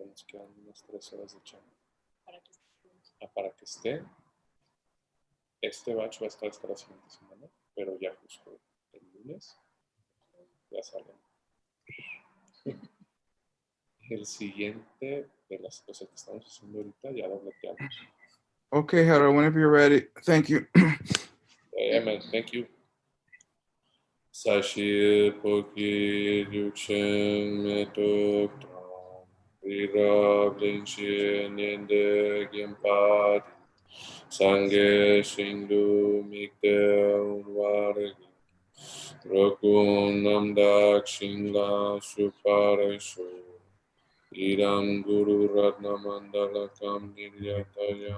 nos quedan unas 3 horas de chamba. Para que esté. Este batch va a estar hasta la siguiente semana, pero ya justo el lunes ya salen. El siguiente de las cosas que estamos haciendo ahorita ya dobleteamos. Okay, Harold, whenever you're ready. Thank you. Yeah, man, thank you. Sashi Poki Yuchen Metok Trom Rira Blinchen Yende Gimpad Sange Shingdu Mikde Unwargi Rokun Namdak Shingla Suparesho Idam Guru Ratna Mandala Kam Niryataya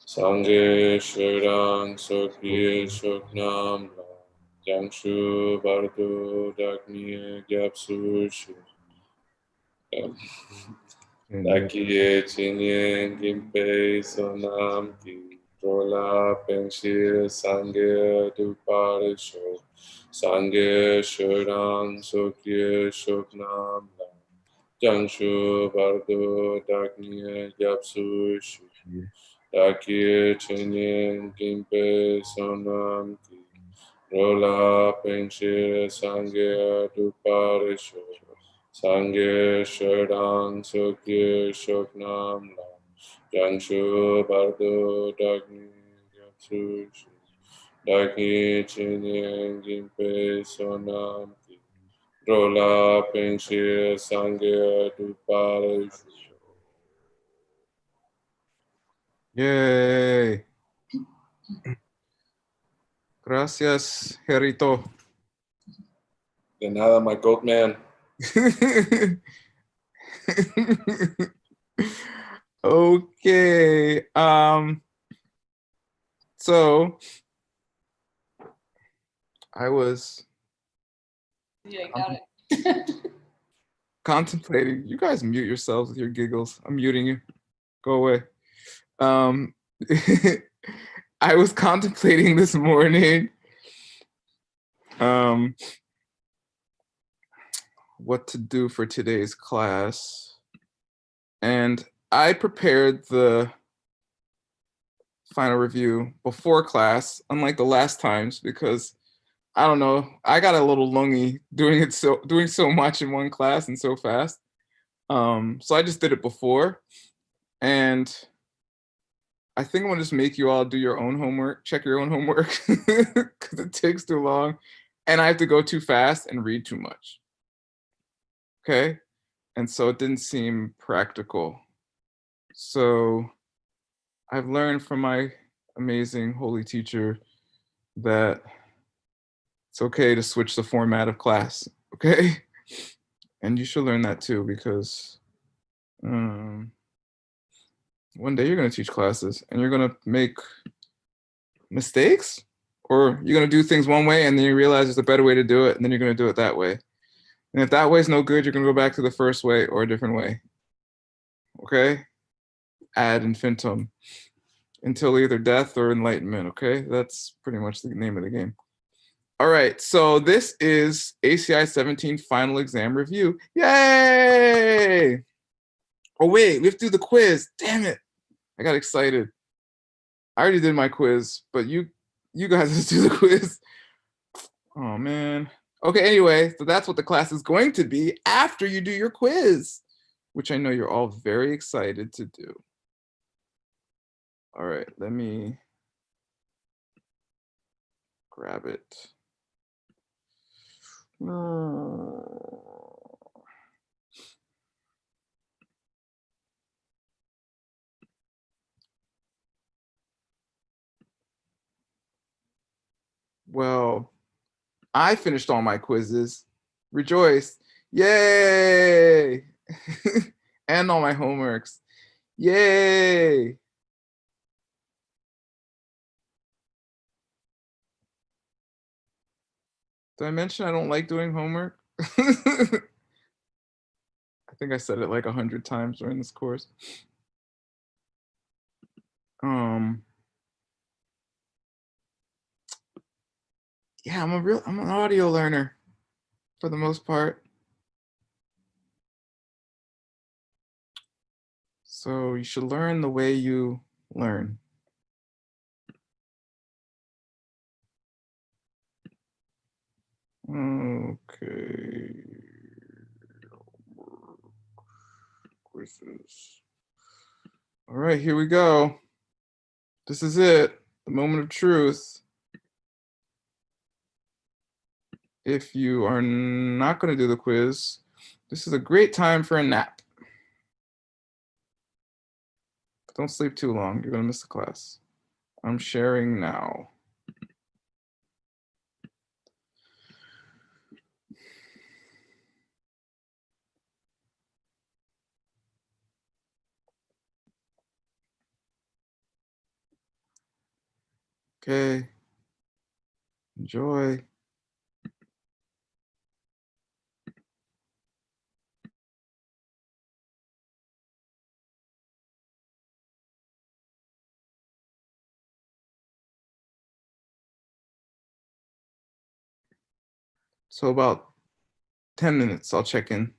Sange Shurang Sokye Shoknam Jangshu Bardo Dakni Gyapsu Shu Dakiye Chinyen Gimpe Sonam Ki Rola Penshir Sange Duparisho Sange Shurang Sokye Shoknam Jangshu Bardo Dakni Gyapsu Shu Daki Chinyin Gimpe Sonam Ki Rola Penshir Sange Duparisho Sange Shadang Sokye Shoknam La Jangshu Bardo Dagni Gyatsu Daki Chinyin Gimpe Sonam Ki Rola Penshir Sange Duparisho. Yay. Gracias, Herito. De nada, my goat man. Okay. So I was got it. contemplating. You guys mute yourselves with your giggles. I'm muting you. Go away. I was contemplating this morning what to do for today's class. And I prepared the final review before class, unlike the last times, because I don't know, I got a little lungy doing so much in one class and so fast. So I just did it before. And I think I'm gonna just make you all do your own homework, check your own homework, because it takes too long and I have to go too fast and read too much. Okay? And so it didn't seem practical. So I've learned from my amazing holy teacher that it's okay to switch the format of class, okay? And you should learn that too, because one day you're gonna teach classes and you're gonna make mistakes, or you're gonna do things one way and then you realize there's a better way to do it and then you're gonna do it that way. And if that way is no good, you're gonna go back to the first way or a different way, okay? Ad infinitum, until either death or enlightenment, okay? That's pretty much the name of the game. All right, so this is ACI 17 final exam review. Yay! Oh wait, we have to do the quiz. Damn it, I got excited. I already did my quiz, but you guys just do the quiz. Oh man. Okay, anyway, so that's what the class is going to be after you do your quiz, which I know you're all very excited to do. All right, let me grab it. Well, I finished all my quizzes. Rejoice. Yay! And all my homeworks. Yay! Did I mention I don't like doing homework? I think I said it like 100 times during this course. Yeah, I'm an audio learner for the most part. So you should learn the way you learn. Okay. Quizzes. All right, here we go. This is it, the moment of truth. If you are not going to do the quiz, this is a great time for a nap. Don't sleep too long, you're going to miss the class. I'm sharing now. Okay, enjoy. So about 10 minutes, I'll check in.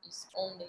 is only.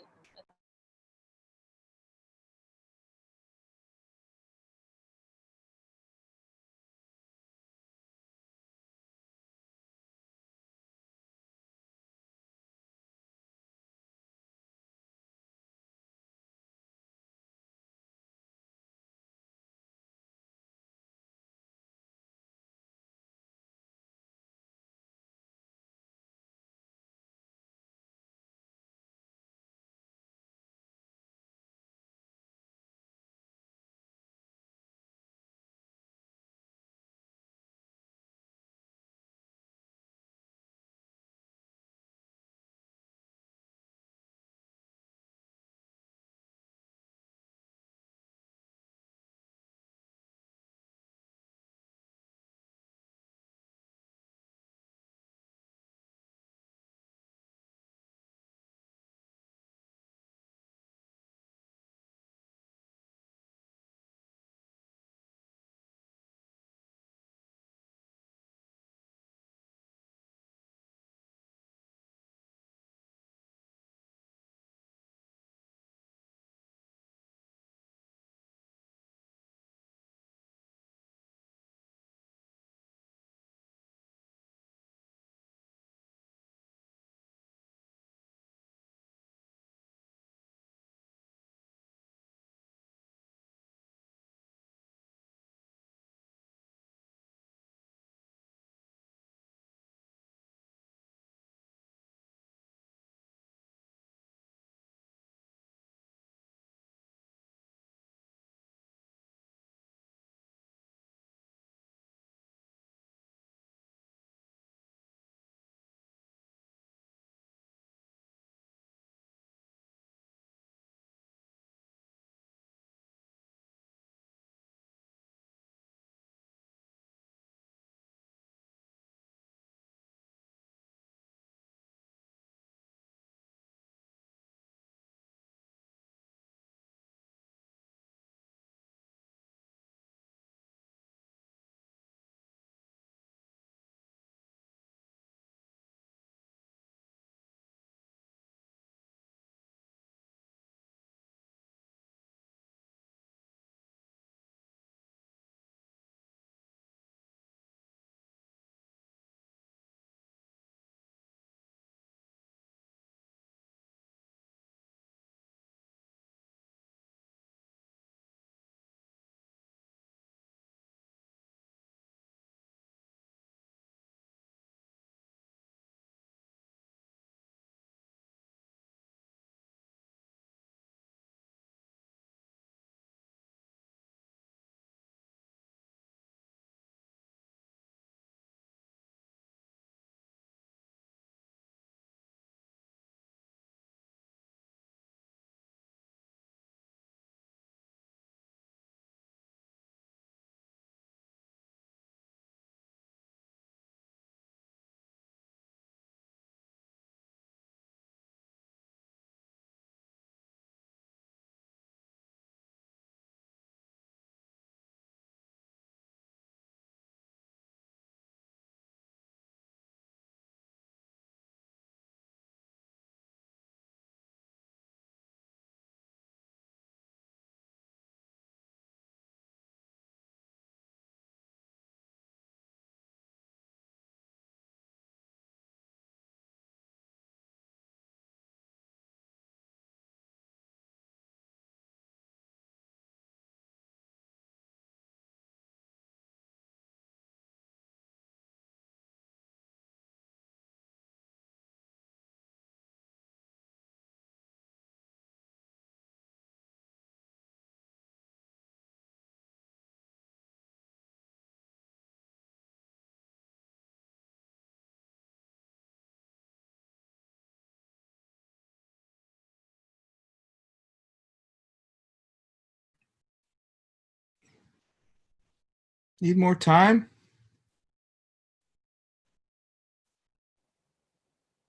Need more time?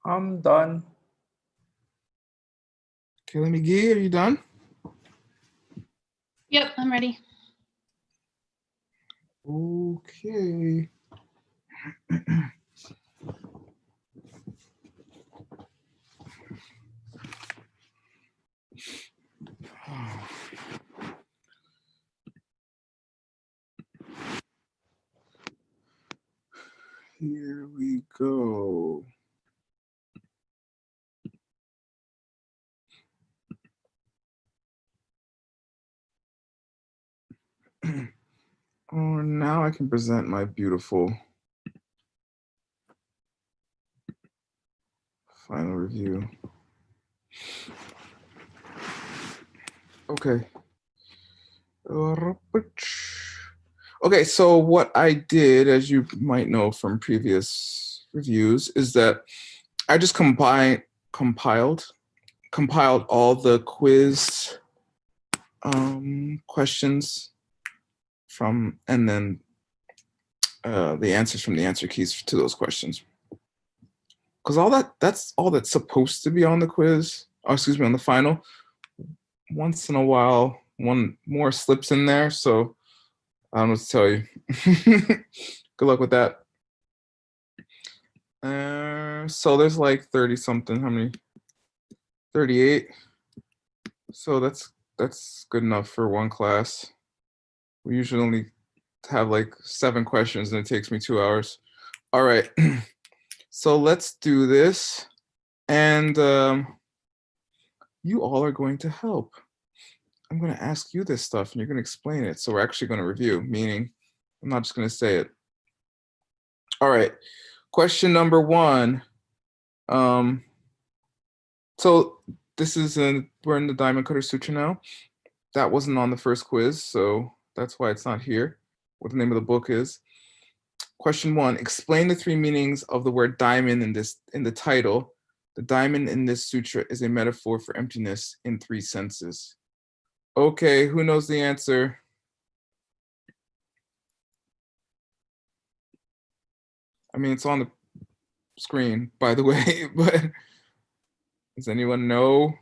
I'm done. Kelly McGee, are you done? Yep, I'm ready. Okay. Here we go. Oh, now I can present my beautiful final review. Okay. Okay, so what I did, as you might know from previous reviews, is that I just compiled all the quiz questions from, and then the answers from the answer keys to those questions. Because that's all that's supposed to be on the quiz, or excuse me, on the final. Once in a while, one more slips in there, so I don't know what to tell you. Good luck with that. So there's like 30 something, how many? 38. So that's good enough for one class. We usually only have like 7 questions and it takes me 2 hours. All right, so let's do this. And you all are going to help. I'm going to ask you this stuff and you're going to explain it. So we're actually going to review, meaning I'm not just going to say it. All right, question number 1. So this is we're in the Diamond Cutter Sutra now. That wasn't on the first quiz, so that's why it's not here. What the name of the book is. Question 1, explain the 3 meanings of the word diamond in the title. The diamond in this sutra is a metaphor for emptiness in 3 senses. Okay, who knows the answer? I mean, it's on the screen, by the way, but does anyone know?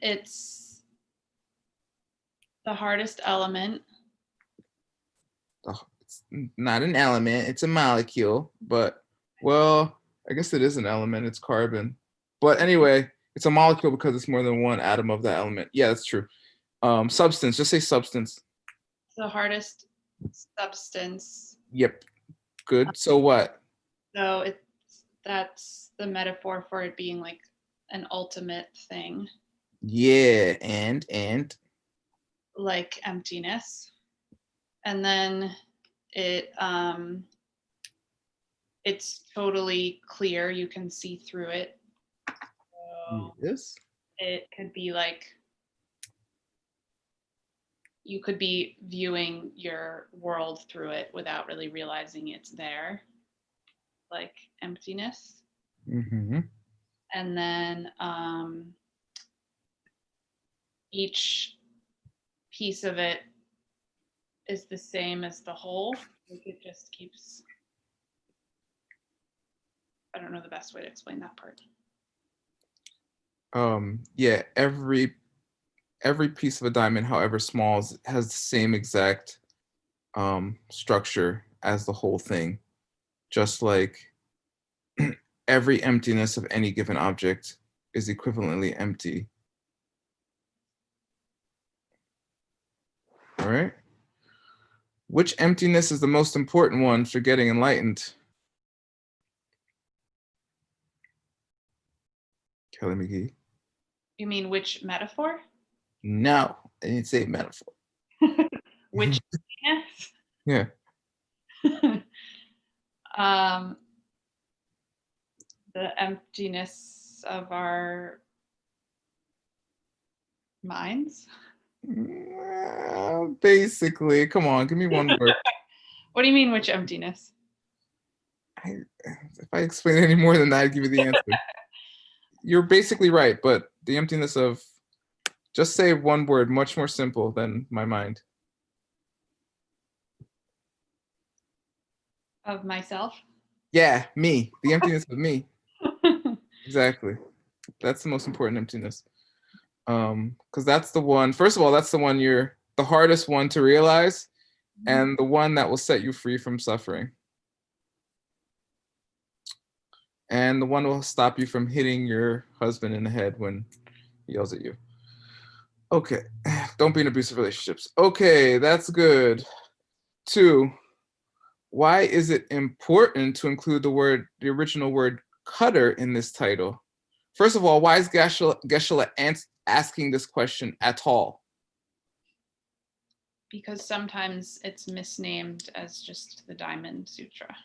It's the hardest element. Oh, it's not an element, it's a molecule, but well, I guess it is an element, it's carbon. But anyway, it's a molecule because it's more than one atom of that element. Yeah, that's true. Substance, just say substance. The hardest substance. Yep, good. So what? So that's the metaphor for it being like an ultimate thing. Yeah, and like emptiness. And then it's totally clear, you can see through it. So yes. it could be like you could be viewing your world through it without really realizing it's there, like emptiness. Mm-hmm. And then each piece of it is the same as the whole. Like it just keeps, I don't know the best way to explain that part. Yeah, every piece of a diamond, however small, has the same exact structure as the whole thing. Just like every emptiness of any given object is equivalently empty. All right. Which emptiness is the most important one for getting enlightened? Kelly McGee. You mean which metaphor? No, I didn't say metaphor. Which Yeah. The emptiness of our minds. Basically, come on, give me one word. What do you mean, which emptiness? If I explain any more than that, I'd give you the answer. You're basically right, but the emptiness of, just say one word, much more simple than my mind. Of myself? Yeah, me. The emptiness of me. Exactly. That's the most important emptiness. Because that's the one, first of all, that's the one you're the hardest one to realize, and the one that will set you free from suffering. And the one will stop you from hitting your husband in the head when he yells at you. Okay, don't be in abusive relationships. Okay, that's good. 2, why is it important to include the original word cutter in this title? First of all, why is Geshe-la asking this question at all? Because sometimes it's misnamed as just the Diamond Sutra.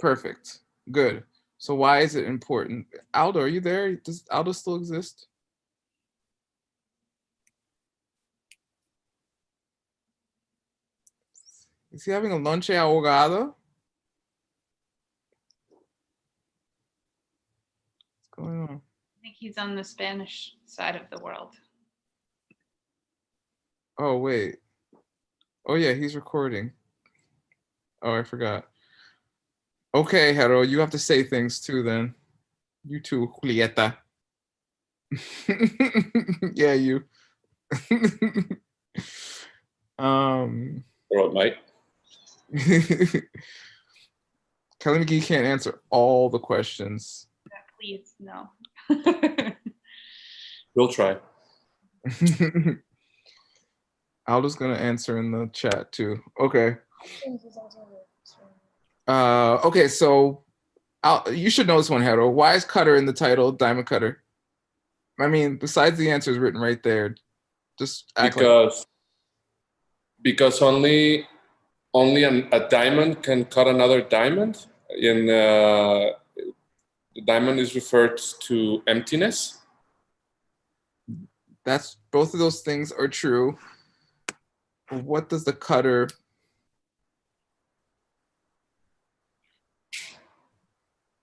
Perfect. Good. So why is it important? Aldo, are you there? Does Aldo still exist? Is he having a lonche ahogado? What's going on? I think he's on the Spanish side of the world. Oh, wait. Oh, yeah, he's recording. Oh, I forgot. Okay, Hero, you have to say things too then. You too, Julieta. Yeah, you. Bro, Mike. Kelly McGee can't answer all the questions. Yeah, please, no. We'll try. Aldo's gonna answer in the chat too. Okay. Okay, so you should know this one, Hero. Why is Cutter in the title, Diamond Cutter? I mean, besides the answers written right there, just act because only a diamond can cut another diamond. The diamond is referred to emptiness. That's both of those things are true. What does the cutter?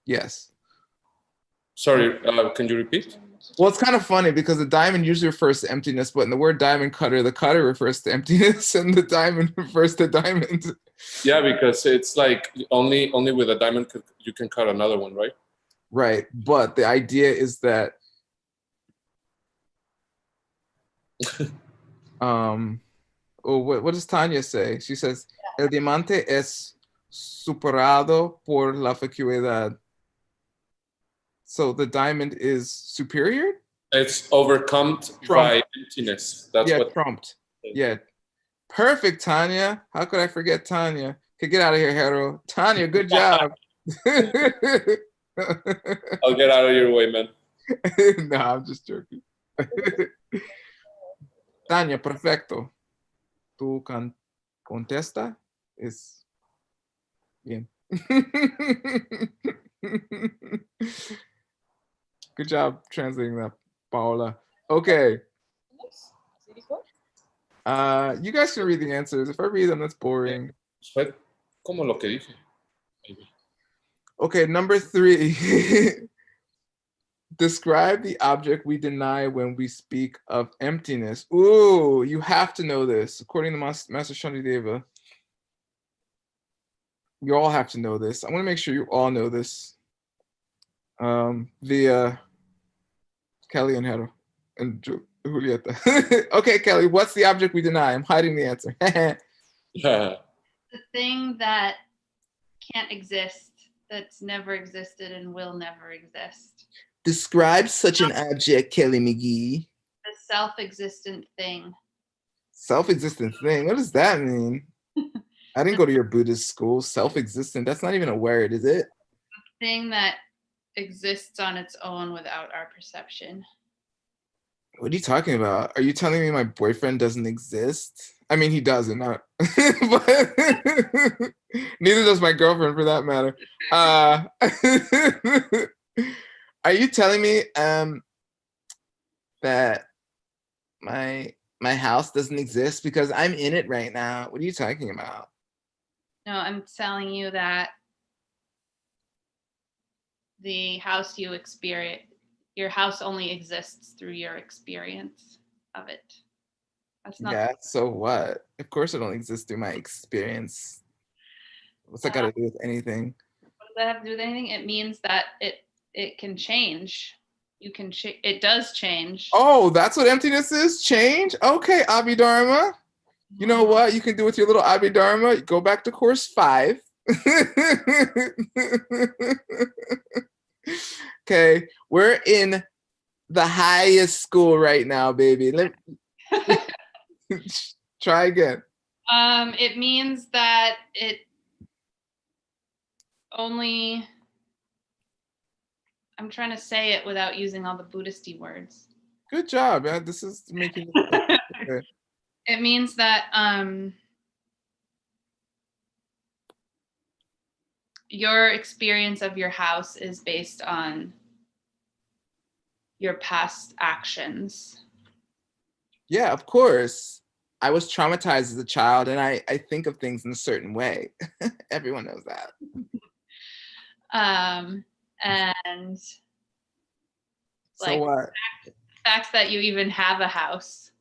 Yes. Sorry, can you repeat? Well, it's kind of funny because the diamond usually refers to emptiness, but in the word diamond cutter, the cutter refers to emptiness and the diamond refers to diamond. Yeah, because it's like only with a diamond you can cut another one, right? Right, but the idea is that what does Tanya say? She says, el diamante es superado por la vacuidad. So the diamond is superior? It's overcome by emptiness. That's yeah, what trumped. Yeah. Perfect, Tanya. How could I forget Tanya? Okay, get out of here, Hero. Tanya, good job. I'll get out of your way, man. No, I'm just joking. Tanya, perfecto. Tu contesta es bien. Good job translating that, Paola. Okay. You guys can read the answers. If I read them, that's boring. Fue como lo que dije. Maybe. Okay, number 3. Describe the object we deny when we speak of emptiness. Ooh, you have to know this. According to Master Shantideva, you all have to know this. I want to make sure you all know this via Kelly and Hero and Julieta. Okay, Kelly, what's the object we deny? I'm hiding the answer. Yeah. The thing that can't exist, that's never existed and will never exist. Describe such an object, Kelly McGee. The self-existent thing. Self-existent thing? What does that mean? I didn't go to your Buddhist school. Self-existent, that's not even a word, is it? The thing that exists on its own without our perception. What are you talking about? Are you telling me my boyfriend doesn't exist? I mean, he doesn't, not, but neither does my girlfriend for that matter. Are you telling me that my house doesn't exist because I'm in it right now? What are you talking about? No, I'm telling you that the house you experience, your house only exists through your experience of it. That's not. Yeah, so what? Of course it only exists through my experience. What's that got to do with anything? What does that have to do with anything? It means that it can change. You can it does change. Oh, that's what emptiness is? Change? Okay, Abhidharma. You know what you can do with your little Abhidharma? Go back to course 5. Okay, we're in the highest school right now, baby. Try again. It means that only, I'm trying to say it without using all the Buddhist-y words. Good job. Yeah, this is making it okay. It means that your experience of your house is based on your past actions. Yeah, of course. I was traumatized as a child, and I think of things in a certain way. Everyone knows that. And So like what? the fact that you even have a house.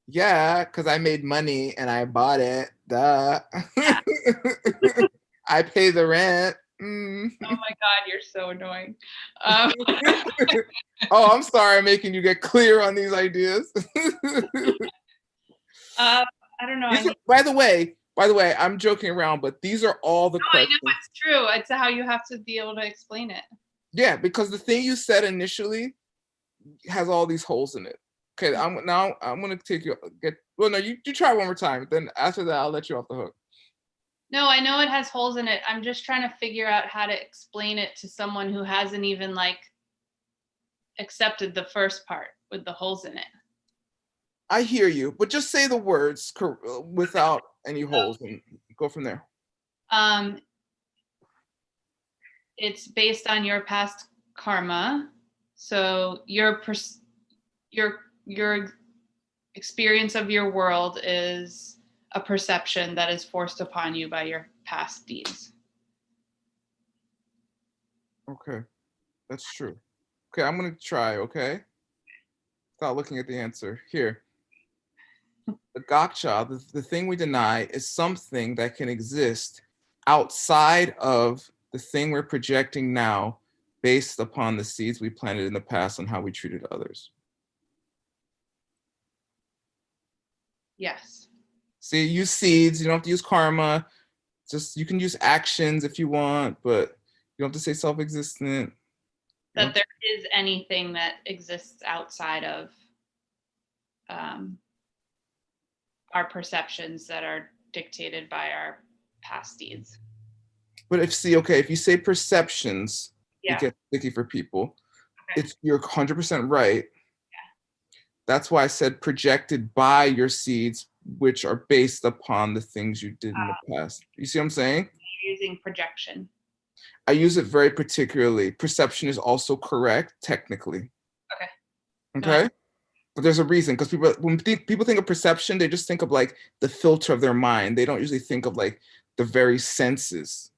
Yeah, because I made money and I bought it. Duh. I pay the rent. Mm. Oh my God, you're so annoying. Oh, I'm sorry, I'm making you get clear on these ideas. I don't know. By the way, I'm joking around, but these are all the questions. I know it's true. It's how you have to be able to explain it. Yeah, because the thing you said initially has all these holes in it. Okay, I'm gonna take you no, you try one more time. Then after that, I'll let you off the hook. No, I know it has holes in it. I'm just trying to figure out how to explain it to someone who hasn't even like accepted the first part with the holes in it. I hear you, but just say the words without any holes and go from there. It's based on your past karma. So your experience of your world is a perception that is forced upon you by your past deeds. Okay, that's true. Okay, I'm gonna try, okay? Without looking at the answer. Here. The gotcha, the thing we deny, is something that can exist outside of the thing we're projecting now based upon the seeds we planted in the past and how we treated others. Yes. See, use seeds. You don't have to use karma. Just you can use actions if you want, but you don't have to say self-existent. That there is anything that exists outside of our perceptions that are dictated by our past deeds. But if you say perceptions, yeah. It gets sticky for people. Okay. You're 100% right. Yeah. That's why I said projected by your seeds, which are based upon the things you did in the past. You see what I'm saying? You're using projection. I use it very particularly. Perception is also correct, technically. Okay. Okay? But there's a reason, because when people think of perception, they just think of like the filter of their mind. They don't usually think of like the very senses,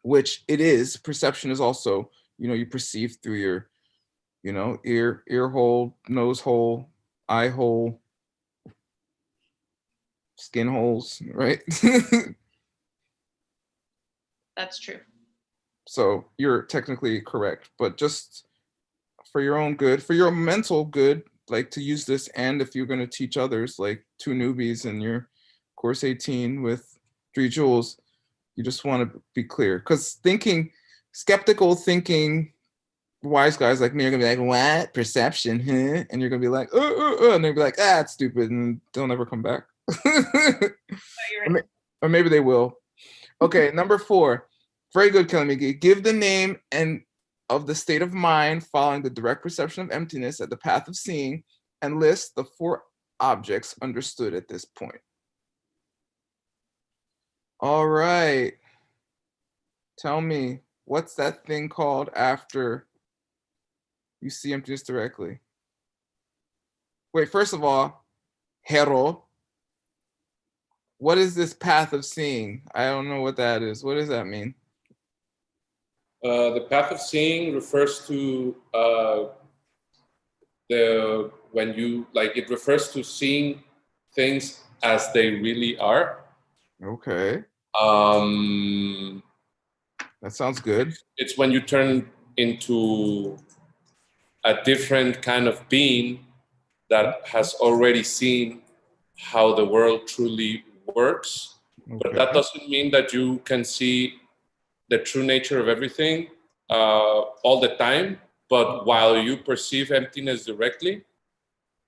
which it is. Perception is also, you perceive through your, ear hole, nose hole, eye hole, skin holes, right? That's true. So you're technically correct, but just for your own good, for your mental good, like to use this, and if you're going to teach others, like 2 newbies in your course 18 with 3 jewels, you just want to be clear. Because skeptical thinking, wise guys like me are going to be like, what? Perception, huh? And you're going to be like, and they'll be like, it's stupid, and they'll never come back. Or maybe they will. Okay, number 4. Very good, Kalamigi. Give the name of the state of mind following the direct perception of emptiness at the path of seeing, and list the 4 objects understood at this point. All right. Tell me, what's that thing called after you see emptiness directly? Wait, first of all, hero. What is this path of seeing? I don't know what that is. What does that mean? The path of seeing refers to it refers to seeing things as they really are. Okay. That sounds good. It's when you turn into a different kind of being that has already seen how the world truly works. Okay. But that doesn't mean that you can see the true nature of everything all the time. But while you perceive emptiness directly,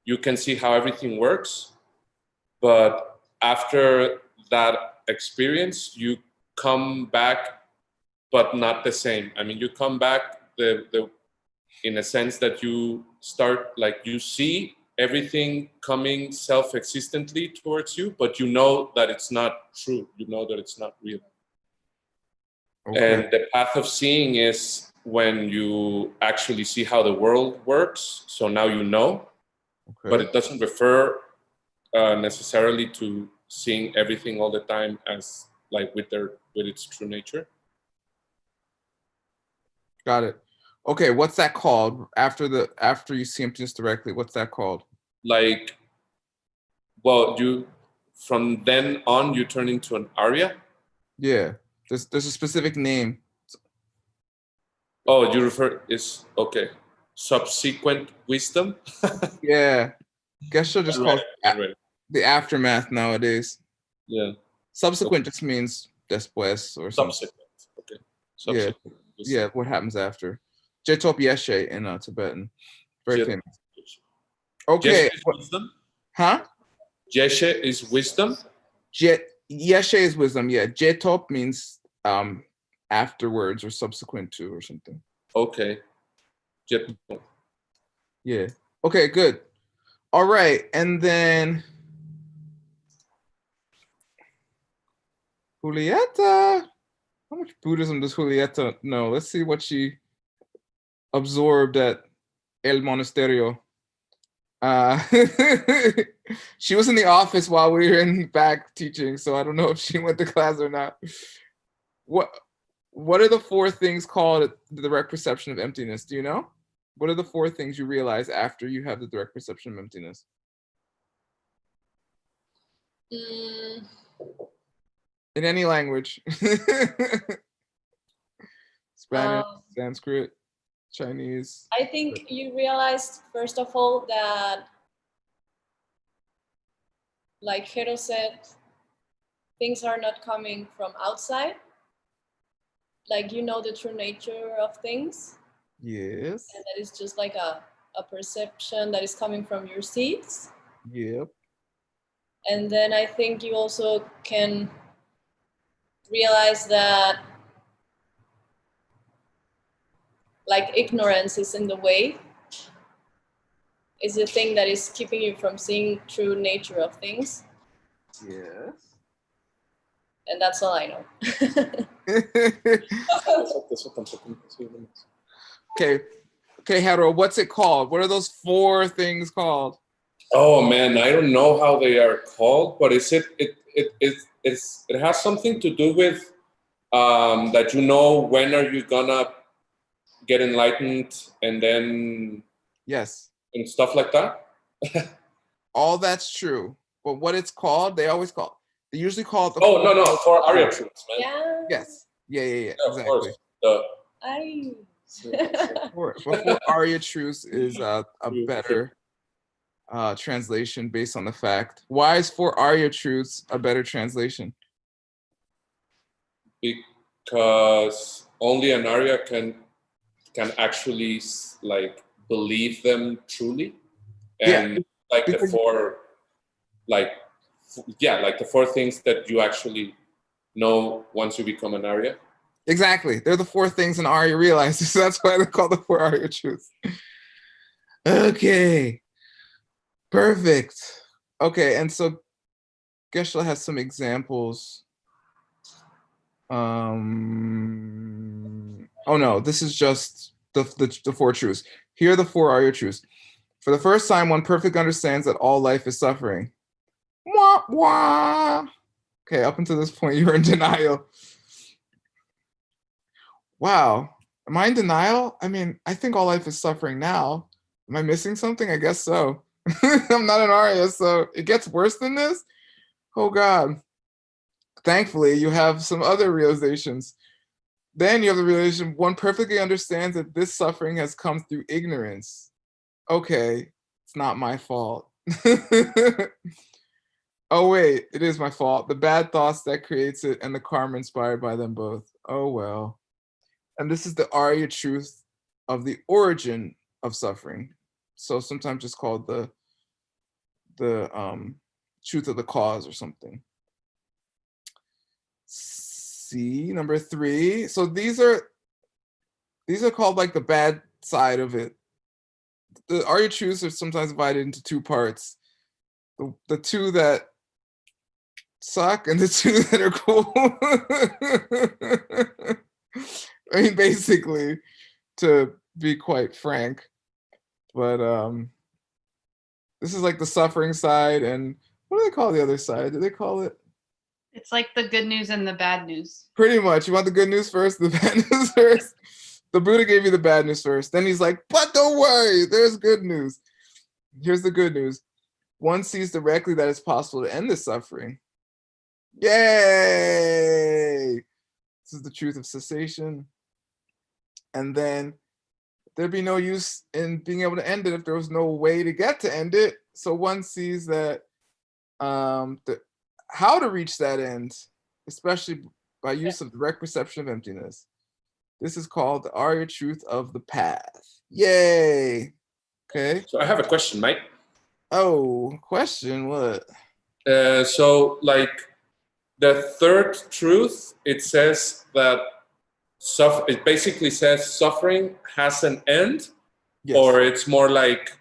you can see how everything works. But after that experience, you come back, but not the same. I mean, you come back in a sense that you start, like, you see everything coming self-existently towards you, but you know that it's not true. You know that it's not real. Okay. And the path of seeing is when you actually see how the world works. So now you know, but Okay. it doesn't refer necessarily to seeing everything all the time as like with its true nature. Got it. Okay, what's that called? After you see emptiness directly, what's that called? Like, well, you from then on you turn into an Arya. Yeah. There's a specific name. Oh, you refer is okay. Subsequent wisdom. Yeah. Geshe just calls Right. the aftermath nowadays. Yeah. Subsequent just means después or something. Subsequent. Okay. Yeah. Subsequent. Yeah, what happens after. Jetop Yeshe in Tibetan. Very Jet- famous. Okay. Jeshe is wisdom. Huh? Jeshe is wisdom. Yeshe is wisdom, yeah. Jetop means afterwards or subsequent to or something. Okay. Jet. Yeah. Okay, good. All right, and then Julieta. How much Buddhism does Julieta know? Let's see what she absorbed at El Monasterio. She was in the office while we were in back teaching, so I don't know if she went to class or not. What are the 4 things called the direct perception of emptiness? Do you know? What are the 4 things you realize after you have the direct perception of emptiness? In any language. Spanish, Sanskrit, Chinese. I think you realized, first of all, that, like Hero said, things are not coming from outside. Like, you know the true nature of things. Yes. And that is just like a perception that is coming from your seeds. Yep. And then I think you also can realize that, like, ignorance is in the way, is the thing that is keeping you from seeing true nature of things. Yes. And that's all I know. Okay, Harold, what's it called? What are those 4 things called? Oh man, I don't know how they are called, but it has something to do with that, you know, when are you gonna get enlightened, and then Yes. and stuff like that. All that's true. But what it's called, they usually call it the Oh no, for Arya truths, man. Yeah. Yes. Yeah, Of exactly. course. Before Arya truths is a better translation based on the fact. Why is for Arya truths a better translation? Because only an Arya can actually like believe them truly, and like the 4 like the 4 things that you actually know once you become an Arya. Exactly. They're the 4 things an Arya realizes. So that's why they're called the 4 Arya truths. Okay. Perfect. Okay, and so Geshe has some examples. Oh no, this is just the 4 truths. Here are the 4 Arya truths. For the first time, one perfectly understands that all life is suffering. Wah, wah. Okay, up until this point, you're in denial. Wow. Am I in denial? I mean, I think all life is suffering now. Am I missing something? I guess so. I'm not an Arya, so it gets worse than this? Oh, God. Thankfully, you have some other realizations. Then you have the realization one perfectly understands that this suffering has come through ignorance. Okay, it's not my fault. Oh, wait, it is my fault. The bad thoughts that creates it and the karma inspired by them both. Oh, well. And this is the Arya truth of the origin of suffering. So sometimes just called the truth of the cause or something. see, number 3. So these are called like the bad side of it. The Are You Truths are sometimes divided into 2 parts. The 2 that suck and the 2 that are cool. I mean, basically, to be quite frank. But this is like the suffering side, and what do they call the other side? Do they call it? It's like the good news and the bad news. Pretty much. You want the good news first, the bad news first? The Buddha gave you the bad news first. Then he's like, but don't worry, there's good news. Here's the good news. One sees directly that it's possible to end the suffering. Yay! This is the truth of cessation. And then there'd be no use in being able to end it if there was no way to get to end it. So one sees that how to reach that end, especially by use of direct perception of emptiness. This is called the Are You Truth of the path. Yay! Okay. So I have a question, Mike. Oh, question, what? So like the third truth, it says that it basically says suffering has an end, Yes. or it's more like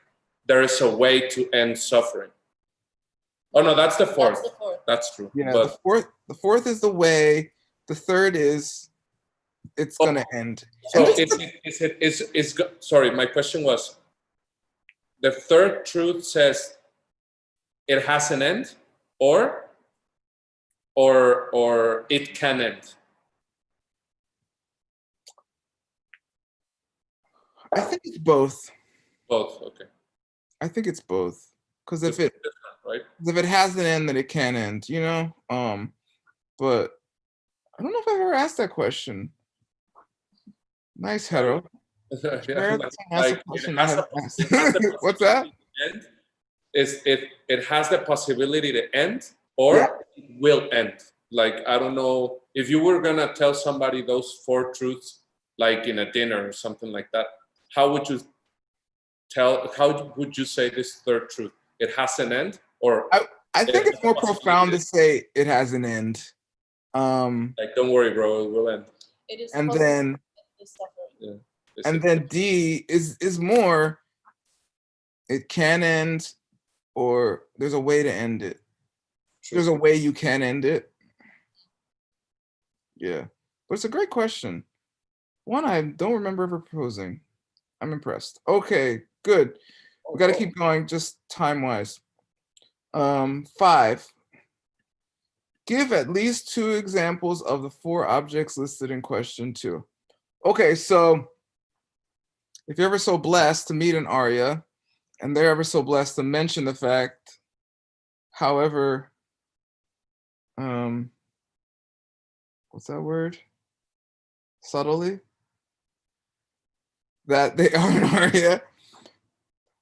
there is a way to end suffering. Oh no, that's the fourth. That's the fourth. That's true. Yeah, But the fourth is the way. The third is it's gonna end. so And sorry, my question was, the third truth says it has an end, or it can end. I think it's both. Both, okay. I think it's both. Because if It's it different, right? if it has an end, then it can end, you know? But I don't know if I've ever asked that question. Nice, Hero. Yeah, Rare that someone asks a it question has I the haven't asked. possibility What's that? to end. It has the possibility to end, or Yeah. it will end. Like, I don't know, if you were gonna tell somebody those 4 truths, like in a dinner or something like that, how would you say this third truth? It has an end, or I think it's more profound to say it has an end. like, don't worry, bro, it will end. It is And possible then to end the suffering. Is and it- then D is more it can end, or there's a way to end it. There's a way you can end it. Yeah. But it's a great question. One I don't remember ever proposing. I'm impressed. Okay, good. We got to keep going just time-wise. 5. Give at least 2 examples of the 4 objects listed in question 2. Okay, so if you're ever so blessed to meet an Arya, and they're ever so blessed to mention the fact, however, what's that word? Subtly? That they are an Arya,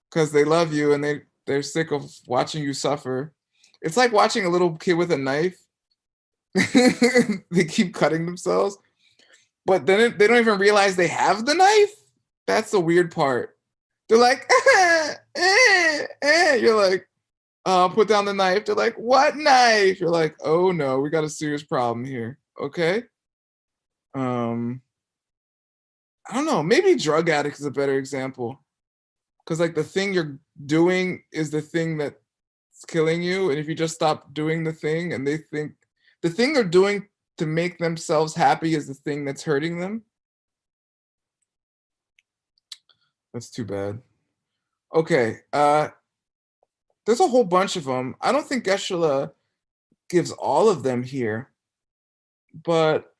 because they love you and they're sick of watching you suffer. It's like watching a little kid with a knife. They keep cutting themselves, but then they don't even realize they have the knife. That's the weird part. They're like, you're like, put down the knife. They're like, what knife? You're like, oh no, we got a serious problem here. Okay. I don't know, maybe drug addict is a better example, because like the thing you're doing is the thing that's killing you, and if you just stop doing the thing, and they think the thing they're doing to make themselves happy is the thing that's hurting them. That's too bad. Okay, there's a whole bunch of them. I don't think Geshe-la gives all of them here, but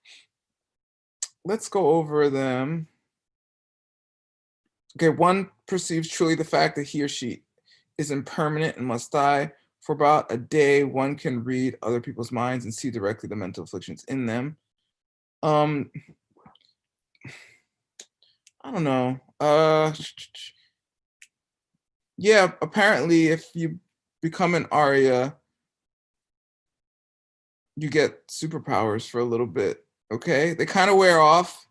let's go over them. Okay, 1 perceives truly the fact that he or she is impermanent and must die. For about a day, one can read other people's minds and see directly the mental afflictions in them. I don't know. Yeah, apparently if you become an Arya, you get superpowers for a little bit, okay? They kind of wear off.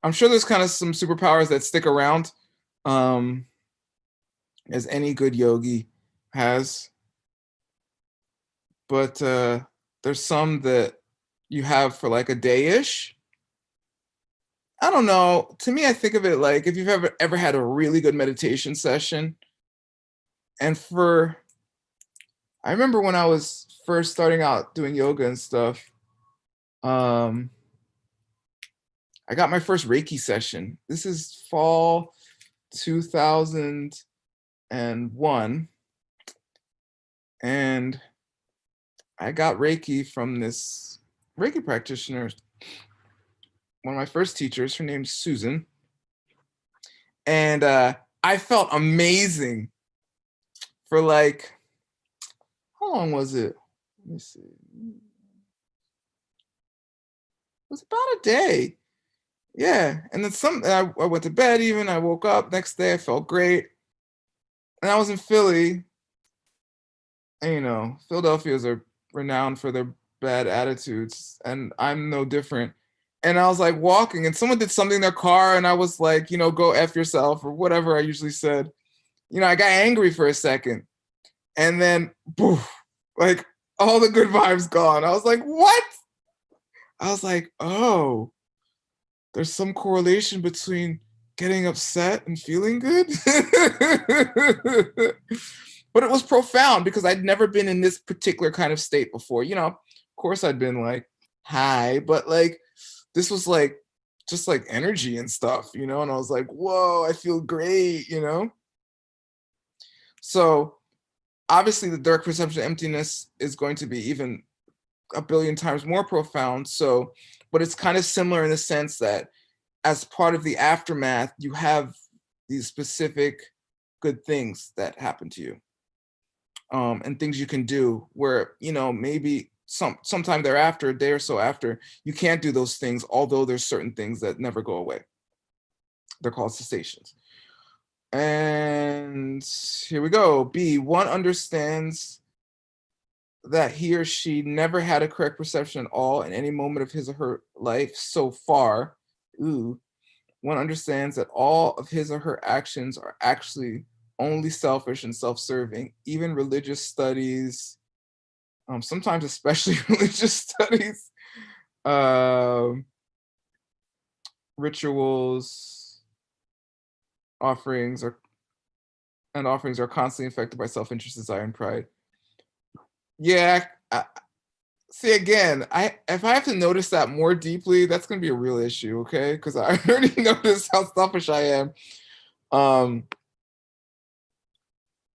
I'm sure there's kind of some superpowers that stick around, as any good yogi has. But there's some that you have for like a day-ish. I don't know. To me, I think of it like if you've ever had a really good meditation session. And I remember when I was first starting out doing yoga and stuff, I got my first Reiki session. This is fall 2001. And I got Reiki from this Reiki practitioner, one of my first teachers. Her name's Susan. And I felt amazing for like, how long was it? Let me see. It was about a day. Yeah. And then I went to bed even. I woke up next day. I felt great. And I was in Philly. And, you know, Philadelphians are renowned for their bad attitudes. And I'm no different. And I was like walking and someone did something in their car. And I was like, you know, go F yourself or whatever I usually said. You know, I got angry for a second. And then, poof, like all the good vibes gone. I was like, what? I was like, oh, there's some correlation between getting upset and feeling good. But it was profound because I'd never been in this particular kind of state before. You know, of course I'd been like high, but like this was like just like energy and stuff, you know, and I was like, whoa, I feel great, you know? So obviously the direct perception of emptiness is going to be even a billion times more profound. So, but it's kind of similar in the sense that as part of the aftermath, you have these specific good things that happen to you, and things you can do where, you know, maybe sometime thereafter, a day or so after, you can't do those things, although there's certain things that never go away. They're called cessations. And here we go. B, one understands that he or she never had a correct perception at all in any moment of his or her life so far. Ooh. One understands that all of his or her actions are actually only selfish and self-serving. Even religious studies, sometimes especially religious studies, rituals, offerings are constantly affected by self-interest, desire, and pride. Yeah, see again, if I have to notice that more deeply, that's gonna be a real issue, okay? Because I already noticed how selfish I am.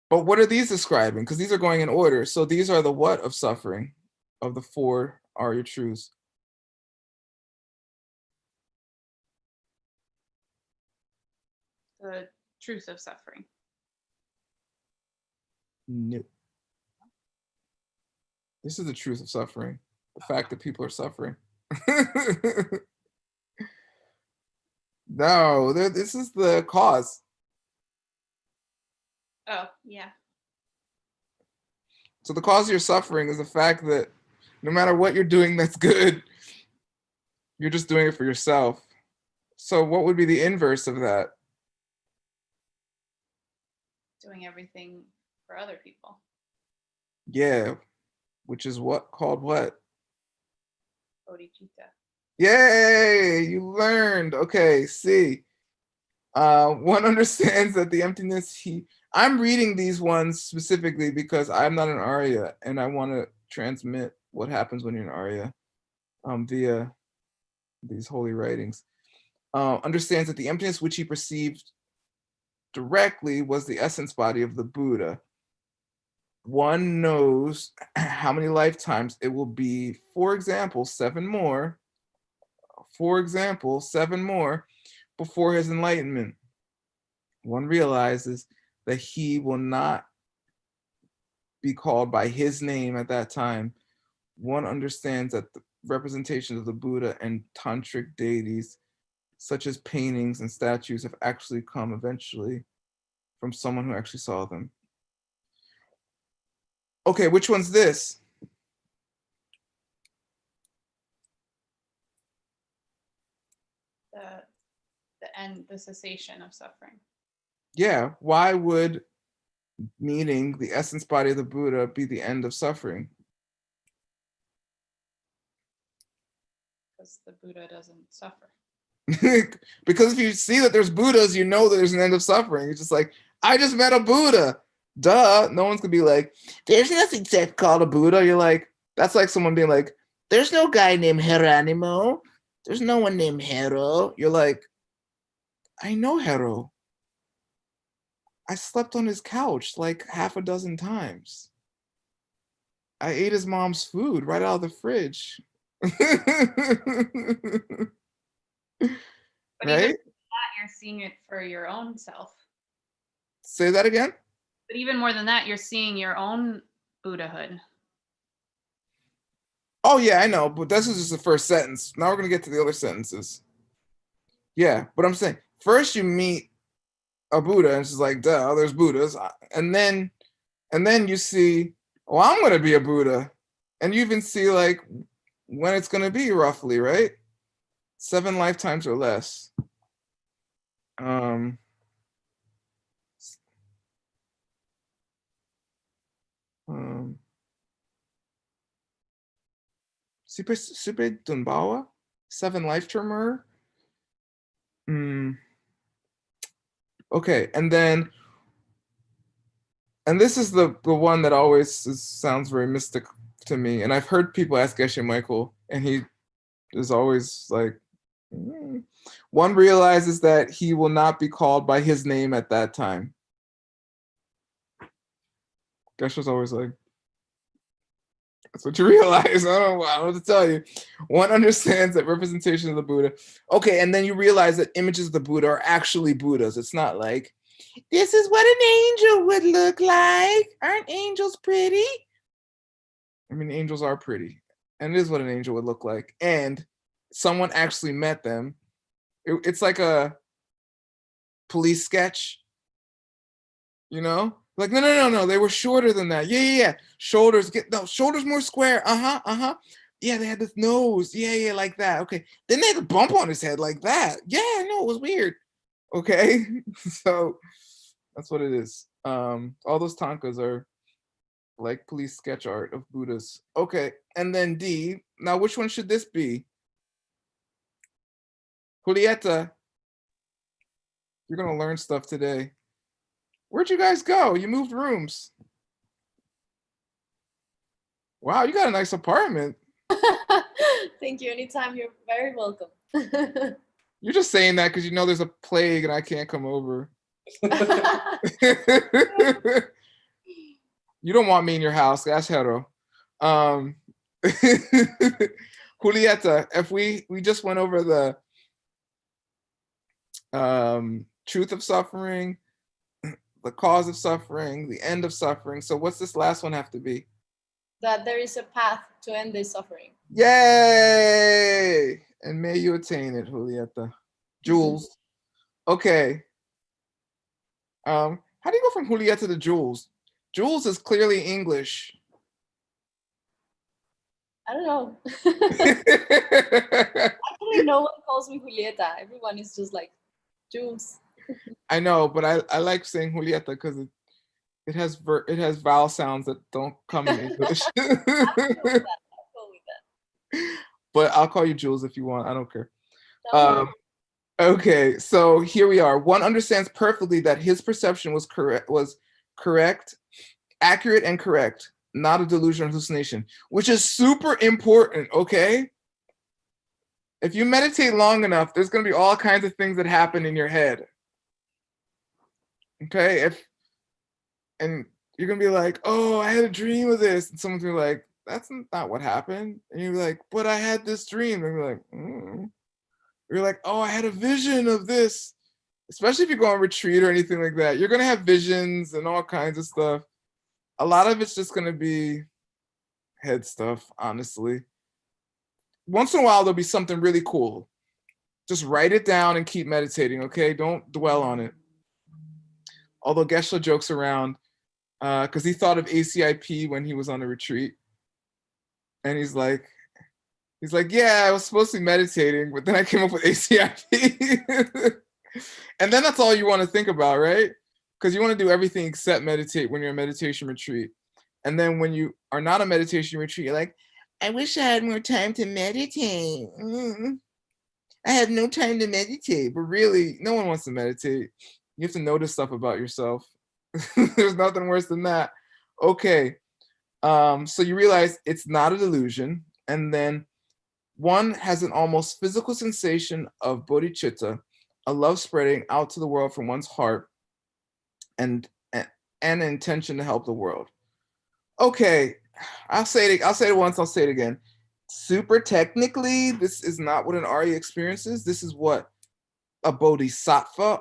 But what are these describing? Because these are going in order. So these are the what of suffering, of the four are your truths. The truth of suffering. No. This is the truth of suffering. The fact that people are suffering. No, this is the cause. Oh, yeah. So the cause of your suffering is the fact that no matter what you're doing that's good, you're just doing it for yourself. So what would be the inverse of that? Doing everything for other people. Yeah, which is what called what? Bodhicitta. Yay, you learned. Okay, see. One understands that the emptiness I'm reading these ones specifically because I'm not an Arya and I want to transmit what happens when you're an Arya via these holy writings. Understands that the emptiness which he perceived directly was the essence body of the Buddha. One knows how many lifetimes it will be, for example, 7 more, before his enlightenment. One realizes that he will not be called by his name at that time. One understands that the representations of the Buddha and tantric deities, such as paintings and statues, have actually come eventually from someone who actually saw them. Okay, which one's this? The end, the cessation of suffering. Yeah, why would meaning the essence body of the Buddha be the end of suffering? because the Buddha doesn't suffer. Because if you see that there's Buddhas, you know that there's an end of suffering. It's just like, I just met a Buddha. Duh. No one's gonna be like, there's nothing called a Buddha. You're like, that's like someone being like, there's no guy named Geronimo. There's no one named Hero. You're like, I know Hero. I slept on his couch like half a dozen times. I ate his mom's food right out of the fridge. But right? even that, you're seeing it for your own self. Say that again? But even more than that, you're seeing your own Buddhahood. Oh yeah, I know, but this is just the first sentence. Now we're gonna get to the other sentences. Yeah, but I'm saying first you meet a Buddha and it's just like, duh, there's Buddhas, and then you see, oh, I'm gonna be a Buddha, and you even see like when it's gonna be roughly, right? 7 lifetimes or less. Super Dunbawa, 7 lifetimer. Okay, and this is the one that always sounds very mystic to me. And I've heard people ask Geshe Michael, and he is always like, one realizes that he will not be called by his name at that time. Geshe's always like, that's what you realize. I don't know what to tell you. One understands that representation of the Buddha. Okay, and then you realize that images of the Buddha are actually Buddhas. It's not like, this is what an angel would look like. Aren't angels pretty? I mean, angels are pretty. And it is what an angel would look like. And someone actually met them. It's like a police sketch. You know? Like, no. They were shorter than that. Yeah. Shoulders more square. Yeah, they had this nose. Yeah, like that. Okay. Then they had a bump on his head like that. Yeah, I know, it was weird. Okay. So that's what it is. All those tankas are like police sketch art of Buddhas. Okay. And then D. Now, which one should this be? Julieta, you're going to learn stuff today. Where'd you guys go? You moved rooms. Wow, you got a nice apartment. Thank you. Anytime, you're very welcome. You're just saying that because you know there's a plague and I can't come over. You don't want me in your house. That's hetero. Julieta, if we just went over the truth of suffering, the cause of suffering, the end of suffering. So what's this last one have to be? That there is a path to end this suffering. Yay! And may you attain it, Julieta. Jules. Okay. How do you go from Julieta to Jules? Jules is clearly English. I don't know. Actually, no one calls me Julieta. Everyone is just like Jules. I know, but I like saying Julieta because it has vowel sounds that don't come in English. I'll go with that. But I'll call you Jules if you want. I don't care. Okay, so here we are. One understands perfectly that his perception was correct, accurate and correct, not a delusion or hallucination, which is super important, okay? If you meditate long enough, there's going to be all kinds of things that happen in your head. Okay, and you're gonna be like, oh, I had a dream of this, and someone's gonna be like, that's not what happened, and you're like, but I had this dream, and you're like, You're like, oh, I had a vision of this. Especially if you go on retreat or anything like that, you're gonna have visions and all kinds of stuff. A lot of it's just gonna be head stuff, honestly. Once in a while, there'll be something really cool. Just write it down and keep meditating, okay? Don't dwell on it. Although Geshe jokes around because he thought of ACIP when he was on a retreat. And he's like, yeah, I was supposed to be meditating, but then I came up with ACIP. And then that's all you want to think about, right? Because you want to do everything except meditate when you're in a meditation retreat. And then when you are not a meditation retreat, you're like, I wish I had more time to meditate. I have no time to meditate, but really, no one wants to meditate. You have to notice stuff about yourself. There's nothing worse than that. Okay. So you realize it's not a delusion. And then one has an almost physical sensation of bodhicitta, a love spreading out to the world from one's heart and an intention to help the world. Okay, I'll say it once, I'll say it again. Super technically, this is not what an Arya experiences. This is what a bodhisattva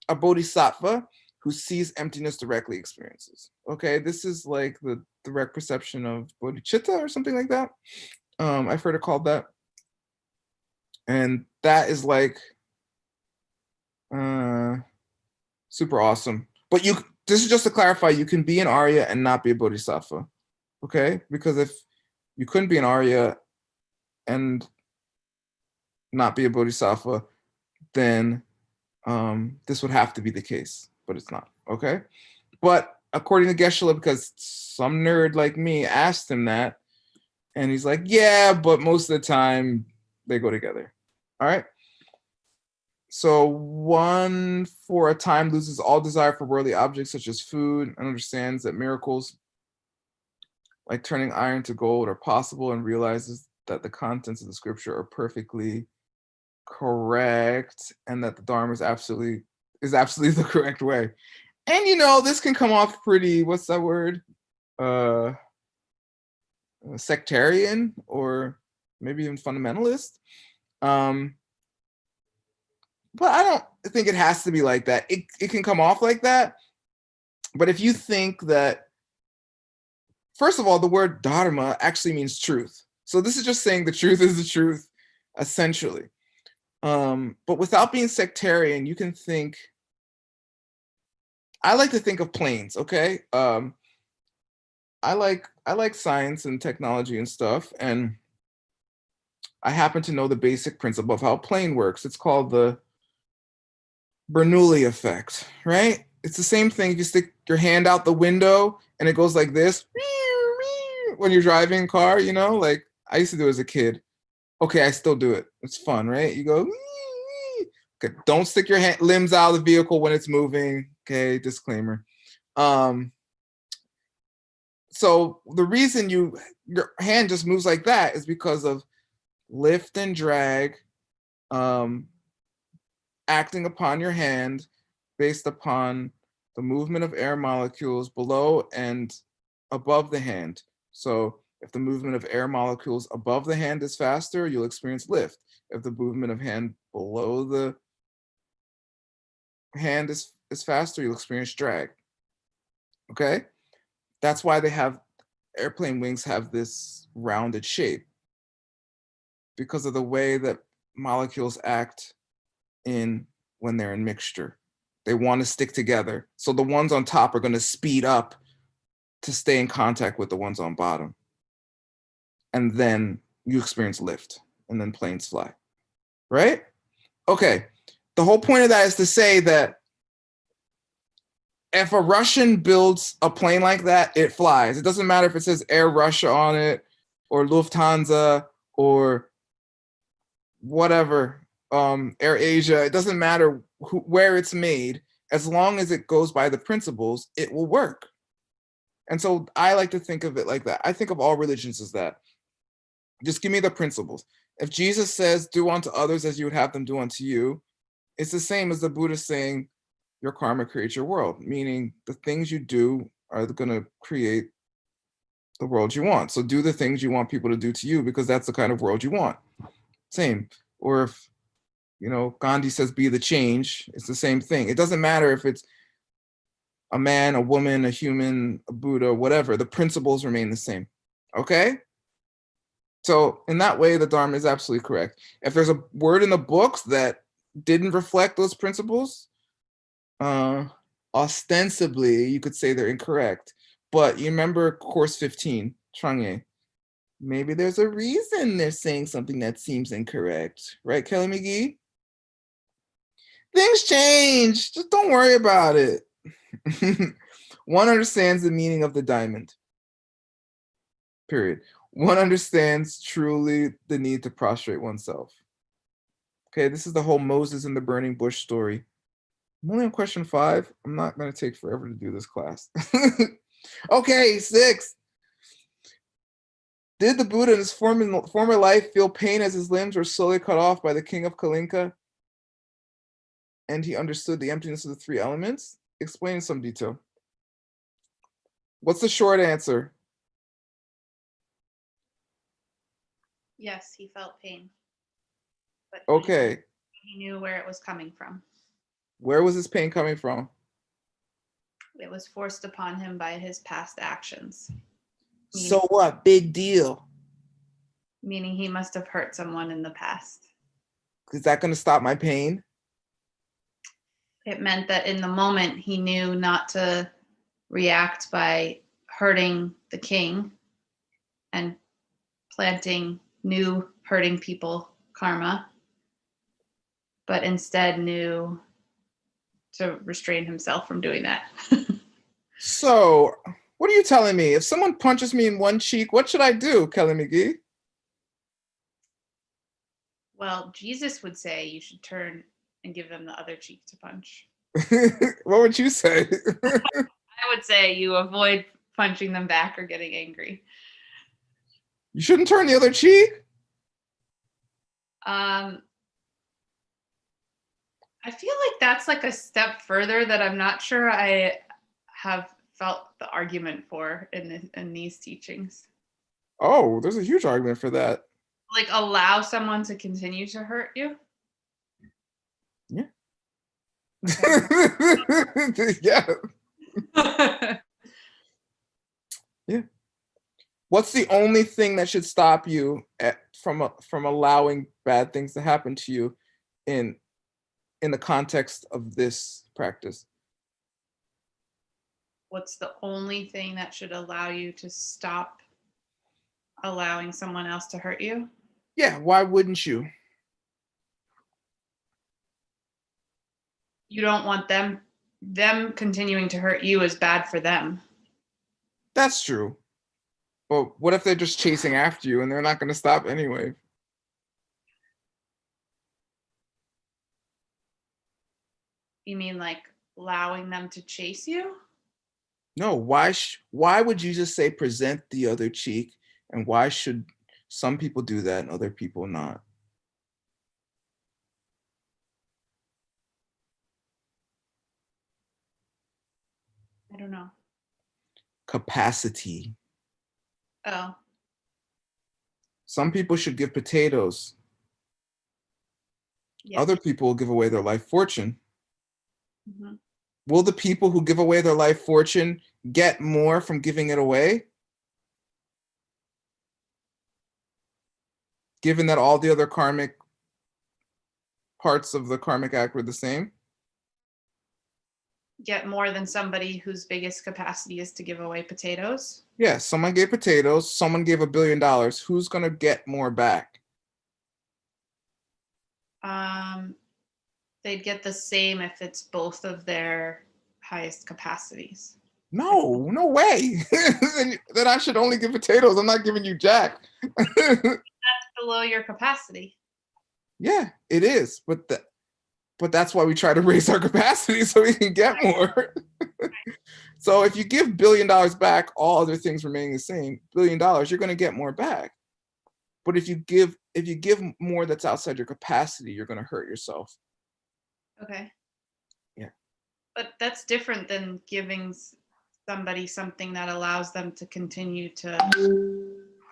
a bodhisattva who sees emptiness directly experiences. Okay, this is like the direct perception of bodhicitta or something like that. I've heard it called that. And that is like super awesome. But this is just to clarify, you can be an Arya and not be a bodhisattva. Okay? Because if you couldn't be an Arya and not be a bodhisattva, then this would have to be the case, but it's not. Okay? But according to Geshe-la, because some nerd like me asked him that, and he's like, yeah, but most of the time they go together. All right? So one for a time loses all desire for worldly objects such as food and understands that miracles like turning iron to gold are possible and realizes that the contents of the scripture are perfectly correct and that the Dharma is absolutely the correct way. And this can come off pretty, what's that word? Sectarian or maybe even fundamentalist. But I don't think it has to be like that. It can come off like that. But if you think that, first of all, the word dharma actually means truth. So this is just saying the truth is the truth, essentially. But without being sectarian, you can think, I like to think of planes, okay? I like science and technology and stuff, and I happen to know the basic principle of how a plane works. It's called the Bernoulli effect, right? It's the same thing if you stick your hand out the window and it goes like this when you're driving a car, like I used to do as a kid. Okay, I still do it. It's fun, right? You go, okay, don't stick your limbs out of the vehicle when it's moving. Okay, disclaimer. So the reason your hand just moves like that is because of lift and drag acting upon your hand based upon the movement of air molecules below and above the hand. So if the movement of air molecules above the hand is faster, you'll experience lift. If the movement of hand below the hand is faster, you'll experience drag. Okay? That's why airplane wings have this rounded shape, because of the way that molecules act when they're in mixture. They want to stick together. So the ones on top are going to speed up to stay in contact with the ones on bottom. And then you experience lift, and then planes fly, right? Okay, the whole point of that is to say that if a Russian builds a plane like that, it flies. It doesn't matter if it says Air Russia on it, or Lufthansa, or whatever, Air Asia. It doesn't matter where it's made. As long as it goes by the principles, it will work. And so I like to think of it like that. I think of all religions as that. Just give me the principles. If Jesus says, do unto others as you would have them do unto you, it's the same as the Buddha saying, your karma creates your world, meaning the things you do are going to create the world you want. So do the things you want people to do to you, because that's the kind of world you want. Same. Or if, Gandhi says, be the change, it's the same thing. It doesn't matter if it's a man, a woman, a human, a Buddha, whatever, the principles remain the same. Okay? So in that way, the Dharma is absolutely correct. If there's a word in the books that didn't reflect those principles, ostensibly, you could say they're incorrect. But you remember course 15, Chang'e. Maybe there's a reason they're saying something that seems incorrect. Right, Kelly McGee? Things change. Just don't worry about it. One understands the meaning of the diamond. Period. one understands truly the need to prostrate oneself. Okay, this is the whole Moses and the burning bush story. I'm only on question 5. I'm not going to take forever to do this class. Okay, 6. Did the Buddha in his former life feel pain as his limbs were slowly cut off by the king of Kalinka? And he understood the emptiness of the 3 elements? Explain in some detail. What's the short answer? Yes, he felt pain. But Okay, he knew where it was coming from. where was his pain coming from? It was forced upon him by his past actions. So what? Big deal. Meaning he must have hurt someone in the past. Is that going to stop my pain? It meant that in the moment he knew not to react by hurting the king and planting new hurting people karma, but instead knew to restrain himself from doing that. So, what are you telling me? If someone punches me in one cheek, what should I do, Kelly McGee? Well, Jesus would say you should turn and give them the other cheek to punch. What would you say? I would say you avoid punching them back or getting angry. You shouldn't turn the other cheek? I feel like that's like a step further that I'm not sure I have felt the argument for in these teachings. Oh, there's a huge argument for that. Like allow someone to continue to hurt you? Yeah. Okay. Yeah. Yeah. What's the only thing that should stop you from allowing bad things to happen to you in the context of this practice? What's the only thing that should allow you to stop allowing someone else to hurt you? Yeah, why wouldn't you? You don't want them continuing to hurt you is bad for them. That's true. But what if they're just chasing after you and they're not going to stop anyway? You mean like allowing them to chase you? No, why would Jesus say present the other cheek, and why should some people do that and other people not? I don't know. Capacity. Oh, Some people should give potatoes. yes. Other people will give away their life fortune. Mhm. Will the people who give away their life fortune get more from giving it away? Given that all the other karmic parts of the karmic act were the same? Get more than somebody whose biggest capacity is to give away potatoes? Yeah, someone gave potatoes, someone gave $1 billion. Who's going to get more back? They'd get the same if it's both of their highest capacities. No way. Then I should only give potatoes. I'm not giving you jack. That's below your capacity. Yeah, it is. But that's why we try to raise our capacity so we can get more. So if you give $1 billion back, all other things remaining the same, $1 billion, you're going to get more back. But if you give more that's outside your capacity, you're going to hurt yourself. Okay. Yeah. But that's different than giving somebody something that allows them to continue to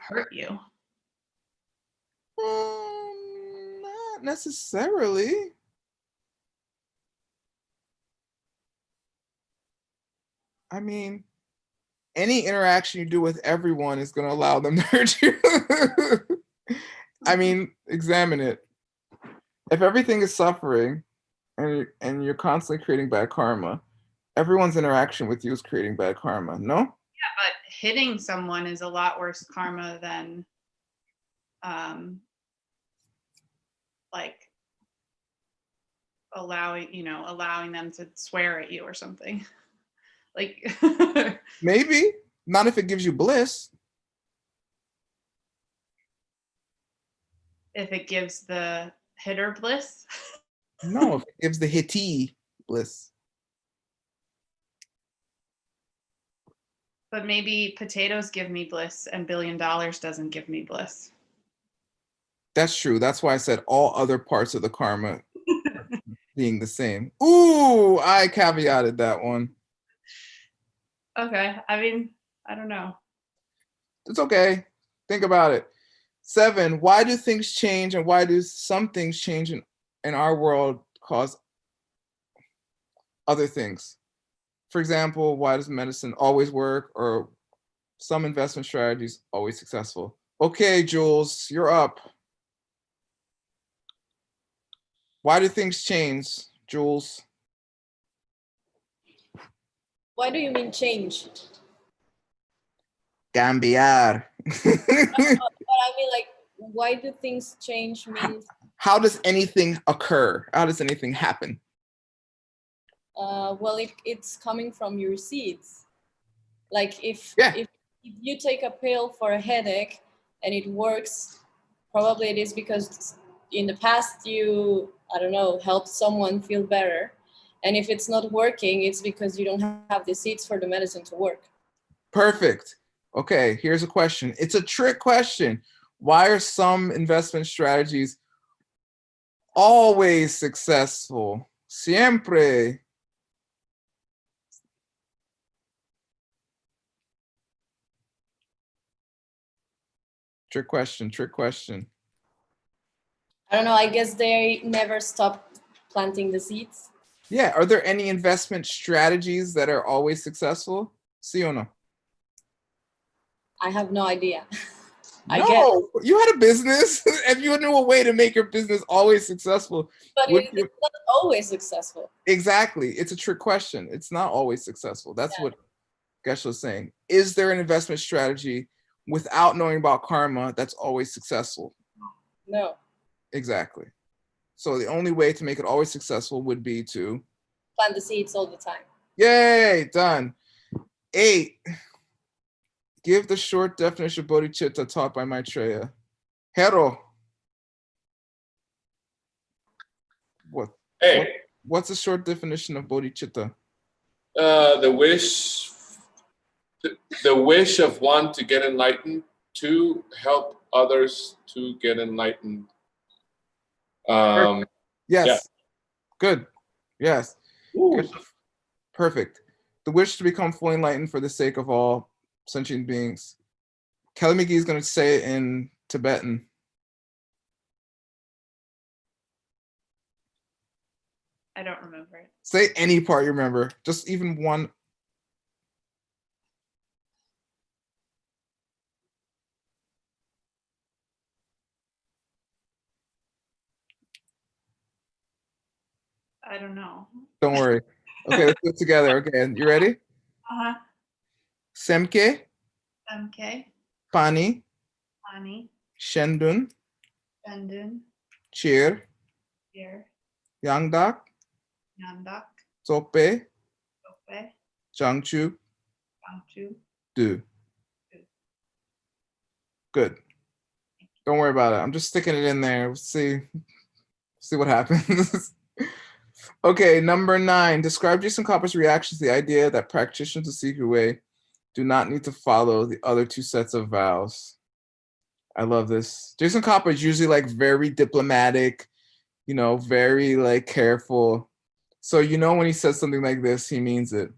hurt you. Not necessarily. I mean, any interaction you do with everyone is going to allow them to hurt you. I mean, examine it. If everything is suffering and you're constantly creating bad karma, everyone's interaction with you is creating bad karma, no? Yeah, but hitting someone is a lot worse karma than like allowing them to swear at you or something. Like Maybe. Not if it gives you bliss. If it gives the hitter bliss. No, if it gives the hittee bliss. But maybe potatoes give me bliss and $1 billion doesn't give me bliss. That's true. That's why I said all other parts of the karma being the same. Ooh, I caveated that one. Okay. I mean, I don't know. It's okay. Think about it. 7, why do things change and why do some things change in our world cause other things? For example, why does medicine always work or some investment strategies always successful? Okay, Jules, you're up. Why do things change, Jules? Why do you mean change? Cambiar. But I mean, like, why do things change means? How does anything occur? How does anything happen? Well, it's coming from your seeds. Like if you take a pill for a headache and it works, probably it is because in the past you, I don't know, helped someone feel better. And if it's not working, it's because you don't have the seeds for the medicine to work. Perfect. Okay, here's a question. It's a trick question. Why are some investment strategies always successful? Siempre. Trick question, trick question. I don't know, I guess they never stop planting the seeds. Yeah, are there any investment strategies that are always successful? Sí o no? I have no idea. No, you had a business. If you knew a way to make your business always successful. But it's not always successful. Exactly. It's a trick question. It's not always successful. That's what Geshe was saying. Is there an investment strategy without knowing about karma that's always successful? No. Exactly. So the only way to make it always successful would be to plant the seeds all the time. Yay, done. 8. Give the short definition of bodhicitta taught by Maitreya. Hero. What's the short definition of bodhicitta? The wish of one to get enlightened, to help others to get enlightened. Yes. Yeah. Good. Yes. Ooh. Perfect. The wish to become fully enlightened for the sake of all sentient beings. Kelly McGee is going to say it in Tibetan. I don't remember it. Say any part you remember. Just even one. I don't know. Don't worry. Okay, let's do it together. Okay, you ready? Uh-huh. Semke. MK. Pani. Ani. Shendun. Shendun. Cheer. Here. Yangdak. Yandak. Sope. Sope. Jangchu. Gangchu. Do. Good. Don't worry about it. I'm just sticking it in there. We'll see what happens. Okay, number 9. Describe Jason Copper's reaction to the idea that practitioners of Secret Way do not need to follow the other 2 sets of vows. I love this. Jason Copper is usually like very diplomatic, very like careful. So when he says something like this, he means it.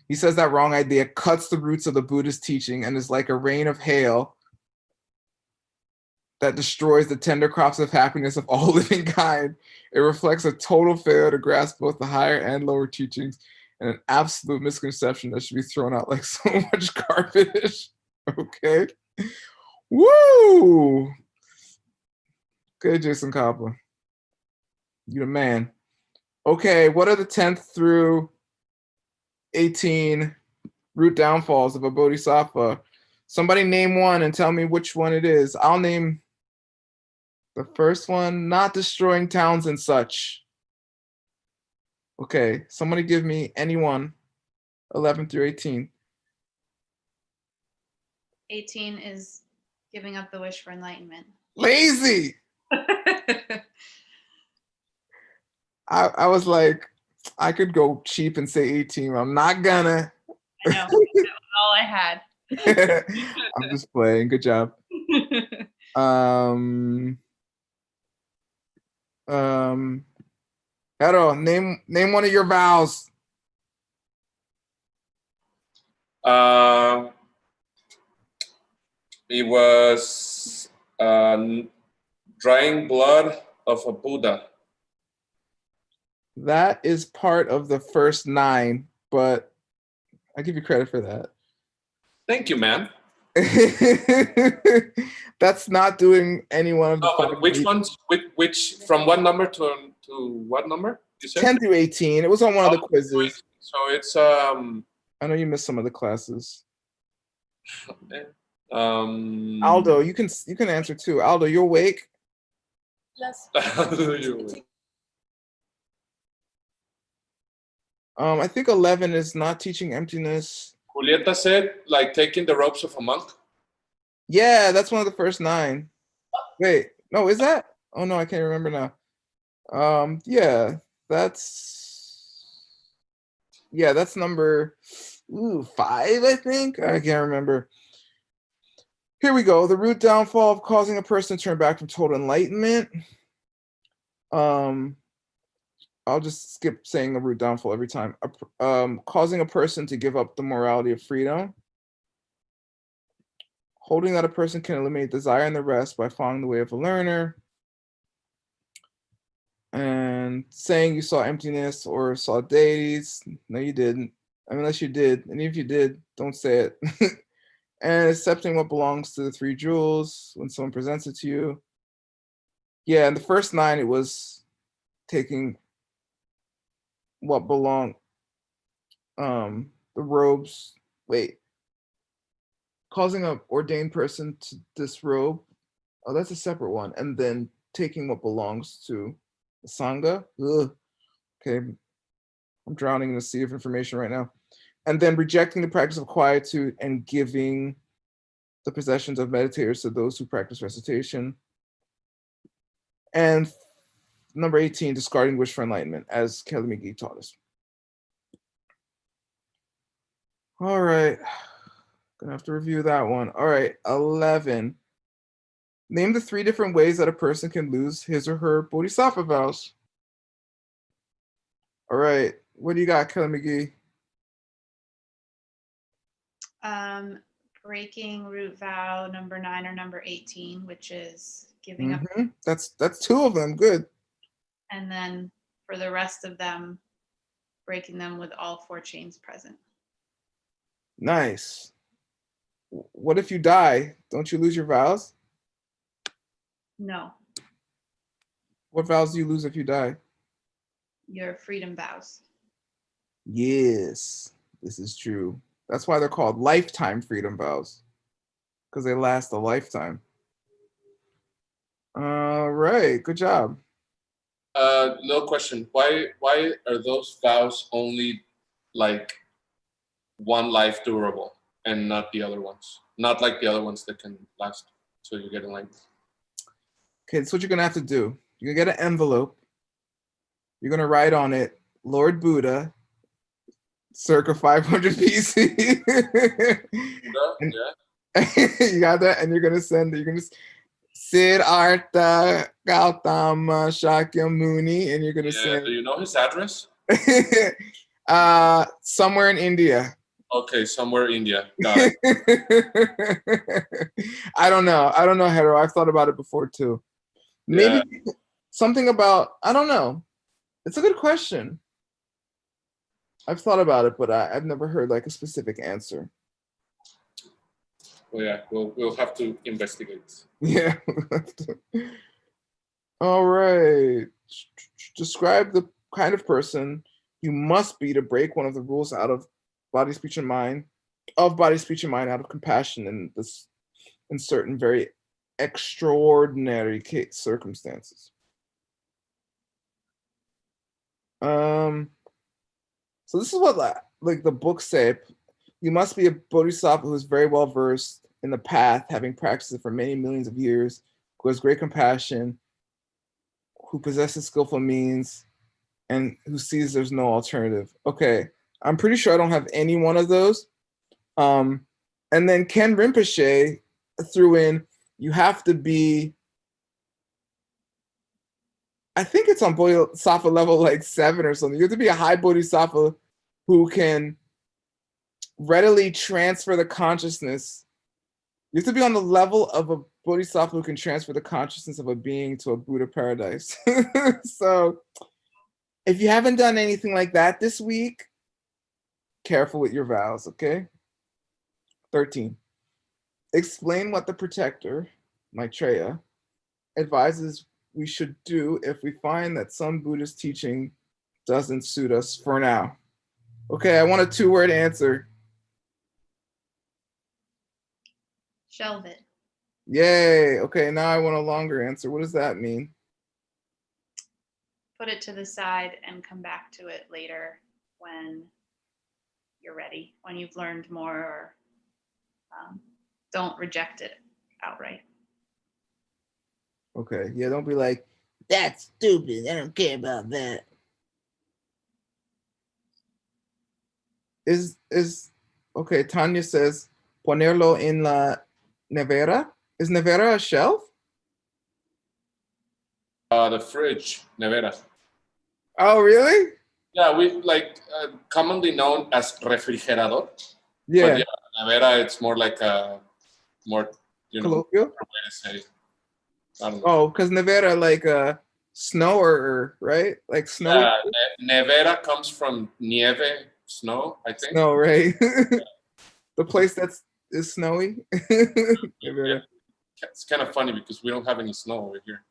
He says that wrong idea cuts the roots of the Buddhist teaching and is like a rain of hail that destroys the tender crops of happiness of all living kind. It reflects a total failure to grasp both the higher and lower teachings and an absolute misconception that should be thrown out like so much garbage. Okay. Woo! Okay, Jason Copper. You the man. Okay, what are the 10th through 18 root downfalls of a bodhisattva? Somebody name one and tell me which one it is. I'll name the first one, not destroying towns and such. Okay, somebody give me anyone, 11 through 18. 18 is giving up the wish for enlightenment. Lazy. I was like, I could go cheap and say 18. I'm not gonna. I know. That was all I had. I'm just playing. Good job. Hero, name one of your vowels. It was drying blood of a Buddha. That is part of the first 9, but I give you credit for that. Thank you, man. That's not doing any one of the but which ones? Which from what number to what number? You said 10 through 18. It was on one of the quizzes. So it's I know you missed some of the classes. Aldo, you can answer too. Aldo, you awake? Yes. I think 11 is not teaching emptiness. Julieta said, like taking the robes of a monk. Yeah, that's one of the first 9. Wait, no, is that? Oh no, I can't remember now. Yeah, that's number 5, I think. I can't remember. Here we go. The root downfall of causing a person to turn back from total enlightenment. I'll just skip saying the root downfall every time. Causing a person to give up the morality of freedom. Holding that a person can eliminate desire and the rest by following the way of a learner. And saying you saw emptiness or saw deities. No, you didn't. I mean, unless you did. And if you did, don't say it. And accepting what belongs to the 3 jewels when someone presents it to you. Yeah, in the first 9, it was taking what belonged, the robes. Wait, causing an ordained person to disrobe. Oh, that's a separate one. And then taking what belongs to the Sangha. Ugh. Okay, I'm drowning in a sea of information right now. And then rejecting the practice of quietude and giving the possessions of meditators to those who practice recitation. And number 18, discarding wish for enlightenment, as Kelly McGee taught us. All right, gonna have to review that one. All right, 11. Name the 3 different ways that a person can lose his or her bodhisattva vows. All right, what do you got, Kelly McGee? Breaking root vow number 9 or number 18, which is giving up. That's 2 of them. Good. And then for the rest of them, breaking them with all 4 chains present. Nice. What if you die? Don't you lose your vows? No. What vows do you lose if you die? Your freedom vows. Yes, this is true. That's why they're called lifetime freedom vows, because they last a lifetime. All right, good job. No question. Why are those vows only like one life durable and not the other ones? Not like the other ones that can last till you get enlightened. Okay, that's what you're gonna have to do. You're gonna get an envelope. You're gonna write on it, Lord Buddha, circa 500 BC. You got that? And you're gonna send it. You're gonna Siddhartha Gautama Shakyamuni, and you're gonna send. Do you know his address? Somewhere in India. Okay, somewhere in India. Got it. I don't know, Hero. I've thought about it before too. Maybe something about, I don't know. It's a good question. I've thought about it, but I've never heard like a specific answer. Well, yeah, we'll have to investigate. Yeah. All right. Describe the kind of person you must be to break one of the rules out of body, speech, and mind, out of compassion in certain very extraordinary circumstances. So this is what like the books say. You must be a bodhisattva who is very well versed in the path, having practiced it for many millions of years, who has great compassion, who possesses skillful means, and who sees there's no alternative. Okay, I'm pretty sure I don't have any one of those. And then Ken Rinpoche threw in, you have to be, I think it's on Bodhisattva level like 7 or something. You have to be a high Bodhisattva who can readily transfer the consciousness. You have to be on the level of a Bodhisattva who can transfer the consciousness of a being to a Buddha paradise. So if you haven't done anything like that this week, careful with your vows, okay? 13. Explain what the protector, Maitreya, advises we should do if we find that some Buddhist teaching doesn't suit us for now. Okay, I want a 2-word answer. Shelve it. Yay. Okay, now I want a longer answer. What does that mean? Put it to the side and come back to it later when you're ready, when you've learned more, or don't reject it outright. Okay, yeah, don't be like, that's stupid. I don't care about that. Is okay, Tanya says, ponerlo en la nevera? Is nevera a shelf? The fridge, nevera. Oh, really? Yeah, we like commonly known as refrigerador. Yeah. But yeah, nevera, it's more like a more, colloquial? way to say. I don't know. Oh, because nevera like a snower, right? Like snow. Yeah, nevera comes from nieve, snow, I think. Snow, right? The place is snowy. Yeah. It's kind of funny because we don't have any snow over here.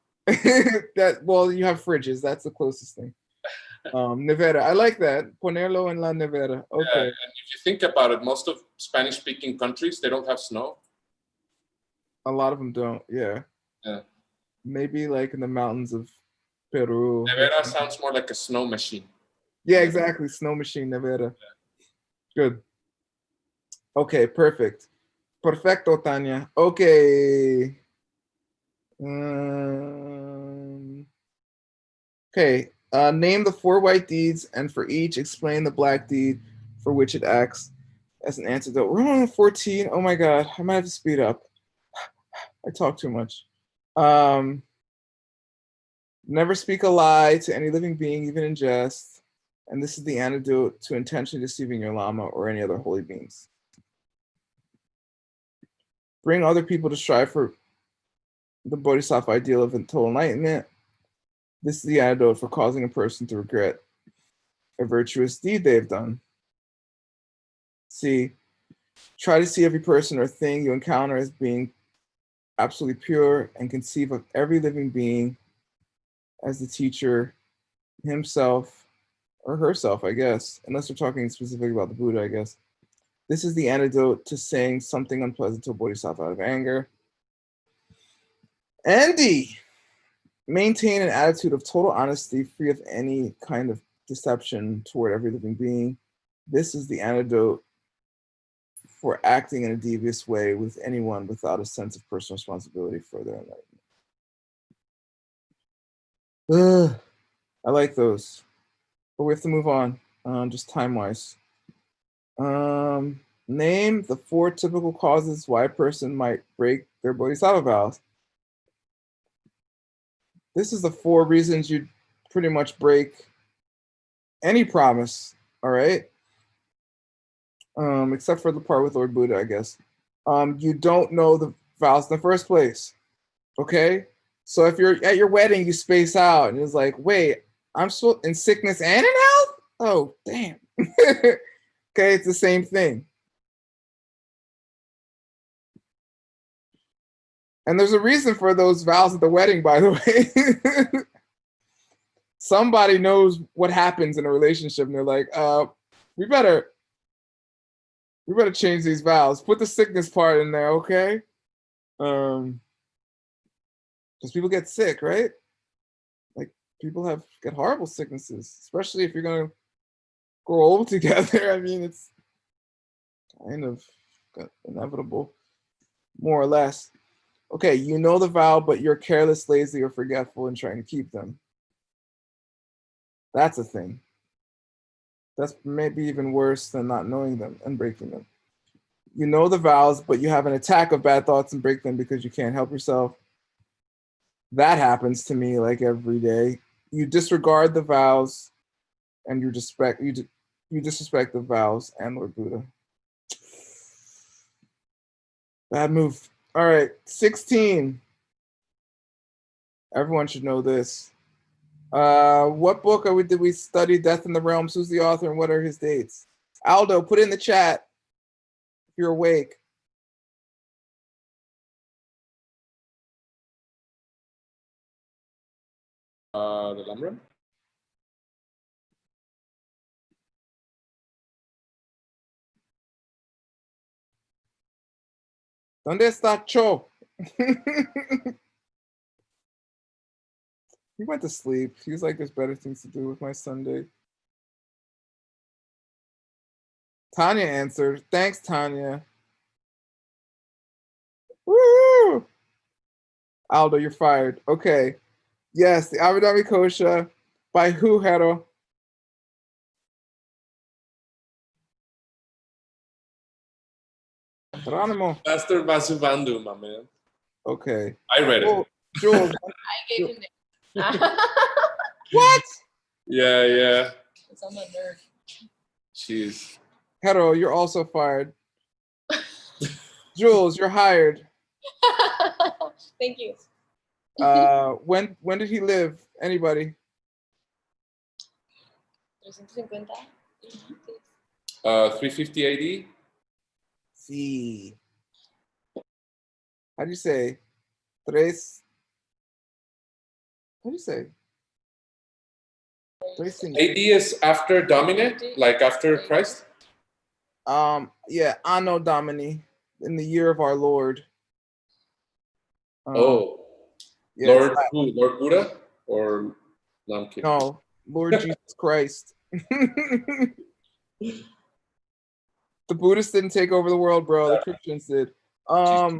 Well, you have fridges. That's the closest thing. Nevera. I like that. Ponerlo en la nevera. Okay. Yeah, and if you think about it, most of Spanish-speaking countries, they don't have snow. A lot of them don't. Yeah. Yeah. Maybe like in the mountains of Peru. Nevera sounds more like a snow machine. Yeah, exactly. Snow machine, nevera. Good. Okay, perfect. Perfecto, Tanya. Okay. Okay. Name the 4 white deeds, and for each, explain the black deed for which it acts as an antidote. We're on 14. Oh my God. I might have to speed up. I talk too much. Never speak a lie to any living being, even in jest. And this is the antidote to intentionally deceiving your Lama or any other holy beings. Bring other people to strive for the Bodhisattva ideal of total enlightenment. This is the antidote for causing a person to regret a virtuous deed they've done. C. Try to see every person or thing you encounter as being absolutely pure, and conceive of every living being as the teacher himself or herself, I guess, unless we're talking specifically about the Buddha, I guess. This is the antidote to saying something unpleasant to a Bodhisattva out of anger. And D. Maintain an attitude of total honesty, free of any kind of deception toward every living being. This is the antidote for acting in a devious way with anyone without a sense of personal responsibility for their enlightenment. I like those, but we have to move on, just time-wise. Name the 4 typical causes why a person might break their Bodhisattva vows. This is the 4 reasons you pretty much break any promise, all right? Except for the part with Lord Buddha, I guess. You don't know the vows in the first place, okay? So if you're at your wedding, you space out, and it's like, wait, I'm still in sickness and in health? Oh, damn. Okay, it's the same thing. And there's a reason for those vows at the wedding, by the way. Somebody knows what happens in a relationship, and they're like, we better change these vows. Put the sickness part in there, okay? Because people get sick, right? Like, people get horrible sicknesses, especially if you're gonna grow old together. I mean, it's kind of inevitable, more or less. Okay, you know the vow, but you're careless, lazy, or forgetful in trying to keep them. That's a thing. That's maybe even worse than not knowing them and breaking them. You know the vows, but you have an attack of bad thoughts and break them because you can't help yourself. That happens to me like every day. You disregard the vows and you disrespect the vows and Lord Buddha. Bad move. All right, 16. Everyone should know this. What book did we study Death in the Realms? Who's the author and what are his dates? Aldo, put it in the chat if you're awake. The Lamrim? ¿Dónde está Cho? He went to sleep. He was like, there's better things to do with my Sunday. Tanya answered. Thanks, Tanya. Woo! Aldo, you're fired. Okay. Yes, the Abhidhamma Kosha. By who, Hero? Geronimo. Master Vasubandhu, my man. Okay. I read it. Jules. I gave him the. What? Yeah. Because I'm a nerd. Jeez. Hero, you're also fired. Jules, you're hired. Thank you. When did he live? Anybody? 350. 350 AD. Sí. How do you say? Tres. How do you say? AD is after Domine, like after Christ. Yeah, Anno Domini, in the year of our Lord. Yeah, Lord who? Lord Buddha or Namki? No, Lord Jesus Christ. The Buddhists didn't take over the world, bro. The Christians did. How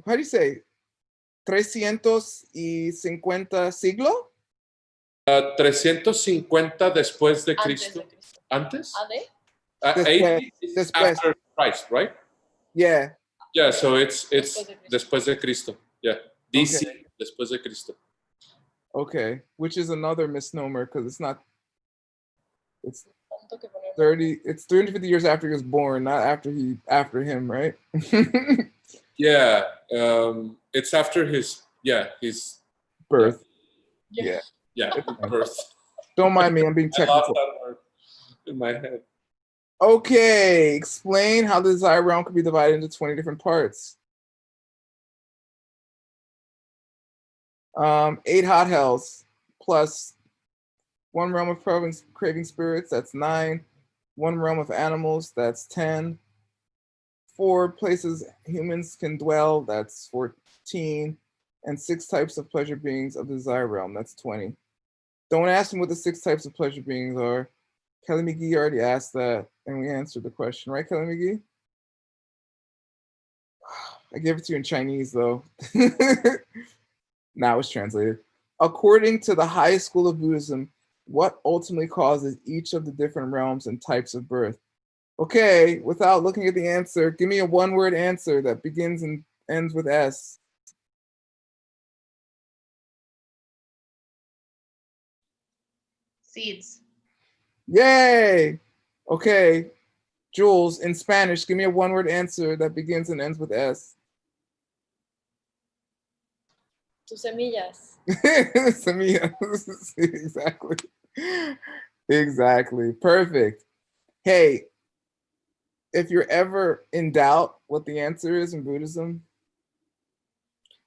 do you say? 350 siglo? 350 después de Cristo. ¿Antes? Después. After Christ, right? Yeah. Yeah, so it's después de Cristo. Yeah. DC, okay. después de Cristo. Okay, which is another misnomer because it's not. It's 30. It's 350 years after he was born, not after him, right? Yeah, it's after his birth. Yeah, birth. Don't mind me, I'm being technical. I lost that word in my head. Okay, explain how the desire realm could be divided into 20 different parts. 8 hot hells plus 1 realm of craving spirits, that's 9. 1 realm of animals, that's 10. 4 places humans can dwell, that's 14. And 6 types of pleasure beings of the desire realm, that's 20. Don't ask me what the 6 types of pleasure beings are. Kelly McGee already asked that, and we answered the question, right, Kelly McGee? I gave it to you in Chinese, though. Now it's translated. According to the highest school of Buddhism, what ultimately causes each of the different realms and types of birth? Okay, without looking at the answer, give me a 1-word answer that begins and ends with S. Seeds. Yay! Okay, Jules, in Spanish, give me a 1-word answer that begins and ends with S. Tus semillas. Semillas. Exactly. Perfect. Hey, if you're ever in doubt what the answer is in Buddhism,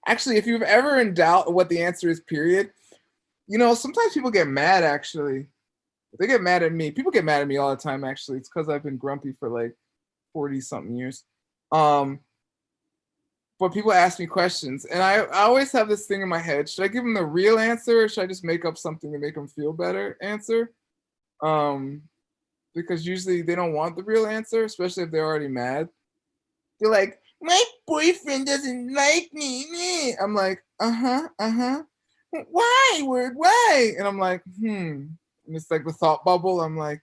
actually, if you've ever in doubt what the answer is, period, sometimes people get mad, actually. They get mad at me. People get mad at me all the time, actually. It's because I've been grumpy for like 40-something years. But people ask me questions, and I always have this thing in my head. Should I give them the real answer, or should I just make up something to make them feel better answer? Because usually they don't want the real answer, especially if they're already mad. They're like, my boyfriend doesn't like me. I'm like, uh-huh. Why, word, why? And I'm like, And it's like the thought bubble. I'm like,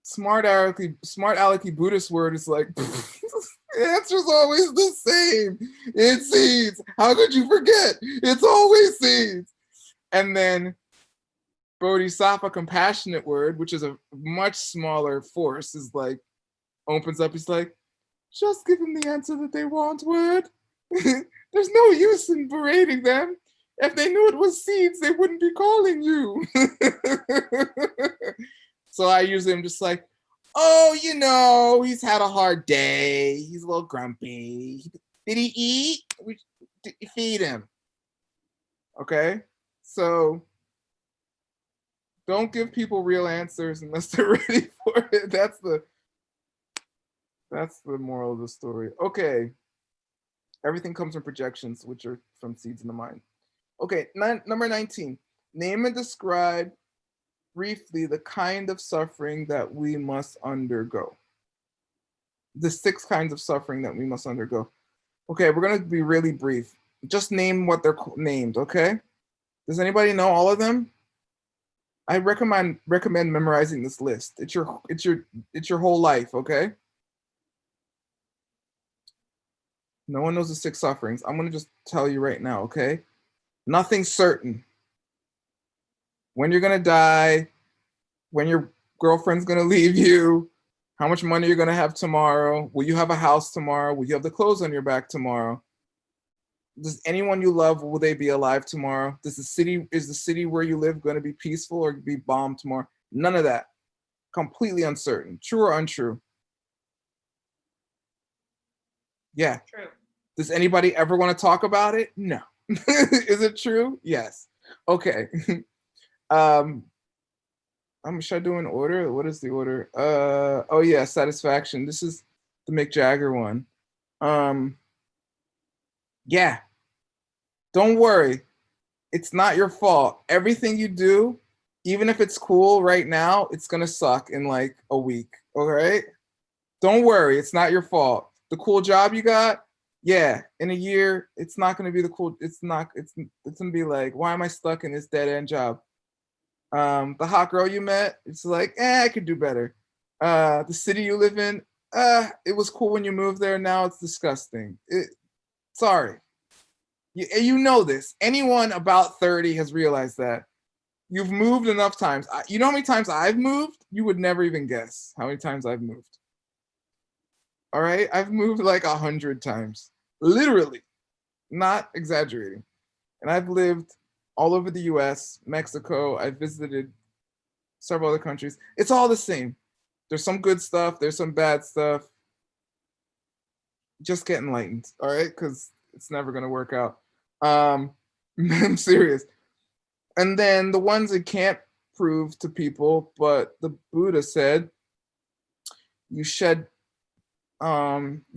smart alecky Buddhist word is like, the answer's always the same. It's seeds. How could you forget? It's always seeds. And then Bodhisattva compassionate word, which is a much smaller force, is like, opens up. He's like, just give them the answer that they want, word. There's no use in berating them. If they knew it was seeds, they wouldn't be calling you. So I usually am just like, oh, he's had a hard day. He's a little grumpy. Did he eat? Did you feed him? Okay? So don't give people real answers unless they're ready for it. That's the moral of the story. Okay. Everything comes from projections, which are from seeds in the mind. Okay, number 19. Name and describe briefly the kind of suffering that we must undergo. The 6 kinds of suffering that we must undergo. Okay, we're going to be really brief. Just name what they're named, okay? Does anybody know all of them? I recommend memorizing this list. It's your whole life, okay? No one knows the 6 sufferings. I'm going to just tell you right now, okay? Nothing's certain. When you're going to die, when your girlfriend's going to leave you, how much money you're going to have tomorrow, will you have a house tomorrow, will you have the clothes on your back tomorrow? Does anyone you love, will they be alive tomorrow? Is the city where you live going to be peaceful or be bombed tomorrow? None of that. Completely uncertain. True or untrue? Yeah. True. Does anybody ever want to talk about it? No. Is it true? Yes. Okay. Should I do an order? What is the order? Oh yeah, satisfaction. This is the Mick Jagger one. Yeah. Don't worry. It's not your fault. Everything you do, even if it's cool right now, it's gonna suck in like a week. All right? Don't worry, it's not your fault. The cool job you got, yeah, in a year, it's not gonna be the cool, it's gonna be like, why am I stuck in this dead-end job? The hot girl you met, it's like, I could do better. The city you live in, it was cool when you moved there, now it's disgusting. Sorry. You know this. Anyone about 30 has realized that. You've moved enough times. You know how many times I've moved? You would never even guess how many times I've moved. All right? I've moved like 100 times. Literally. Not exaggerating. And I've lived all over the US, Mexico. I've visited several other countries. It's all the same. There's some good stuff. There's some bad stuff. Just get enlightened, all right? Because it's never going to work out. I'm serious. And then the ones that can't prove to people, but the Buddha said, you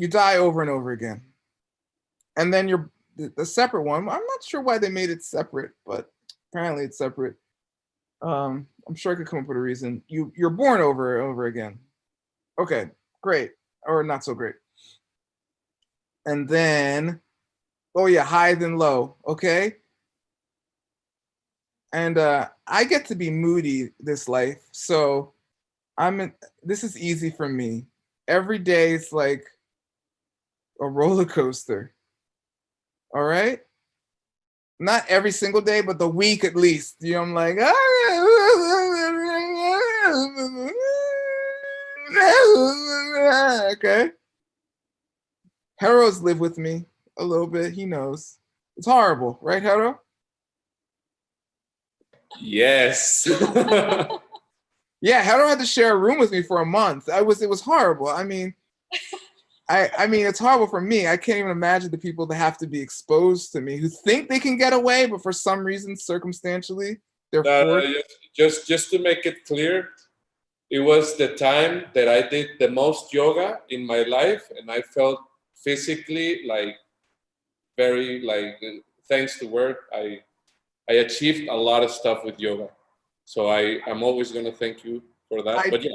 die over and over again. And then the separate one, I'm not sure why they made it separate, but apparently it's separate. I'm sure I could come up with a reason. You're born over and over again. Okay, great. Or not so great. And then, oh yeah, high then low, okay? And I get to be moody this life, so this is easy for me. Every day it's like a roller coaster. All right? Not every single day, but the week at least. I'm like, okay. Hero's lived with me a little bit. He knows. It's horrible, right, Hero? Yes. Yeah, Hero had to share a room with me for a month. It was horrible. I mean, it's horrible for me. I can't even imagine the people that have to be exposed to me who think they can get away, but for some reason, circumstantially, they're forced. Just to make it clear, it was the time that I did the most yoga in my life, and I felt physically like very like thanks to work, I achieved a lot of stuff with yoga. So I'm always gonna thank you for that. But yeah,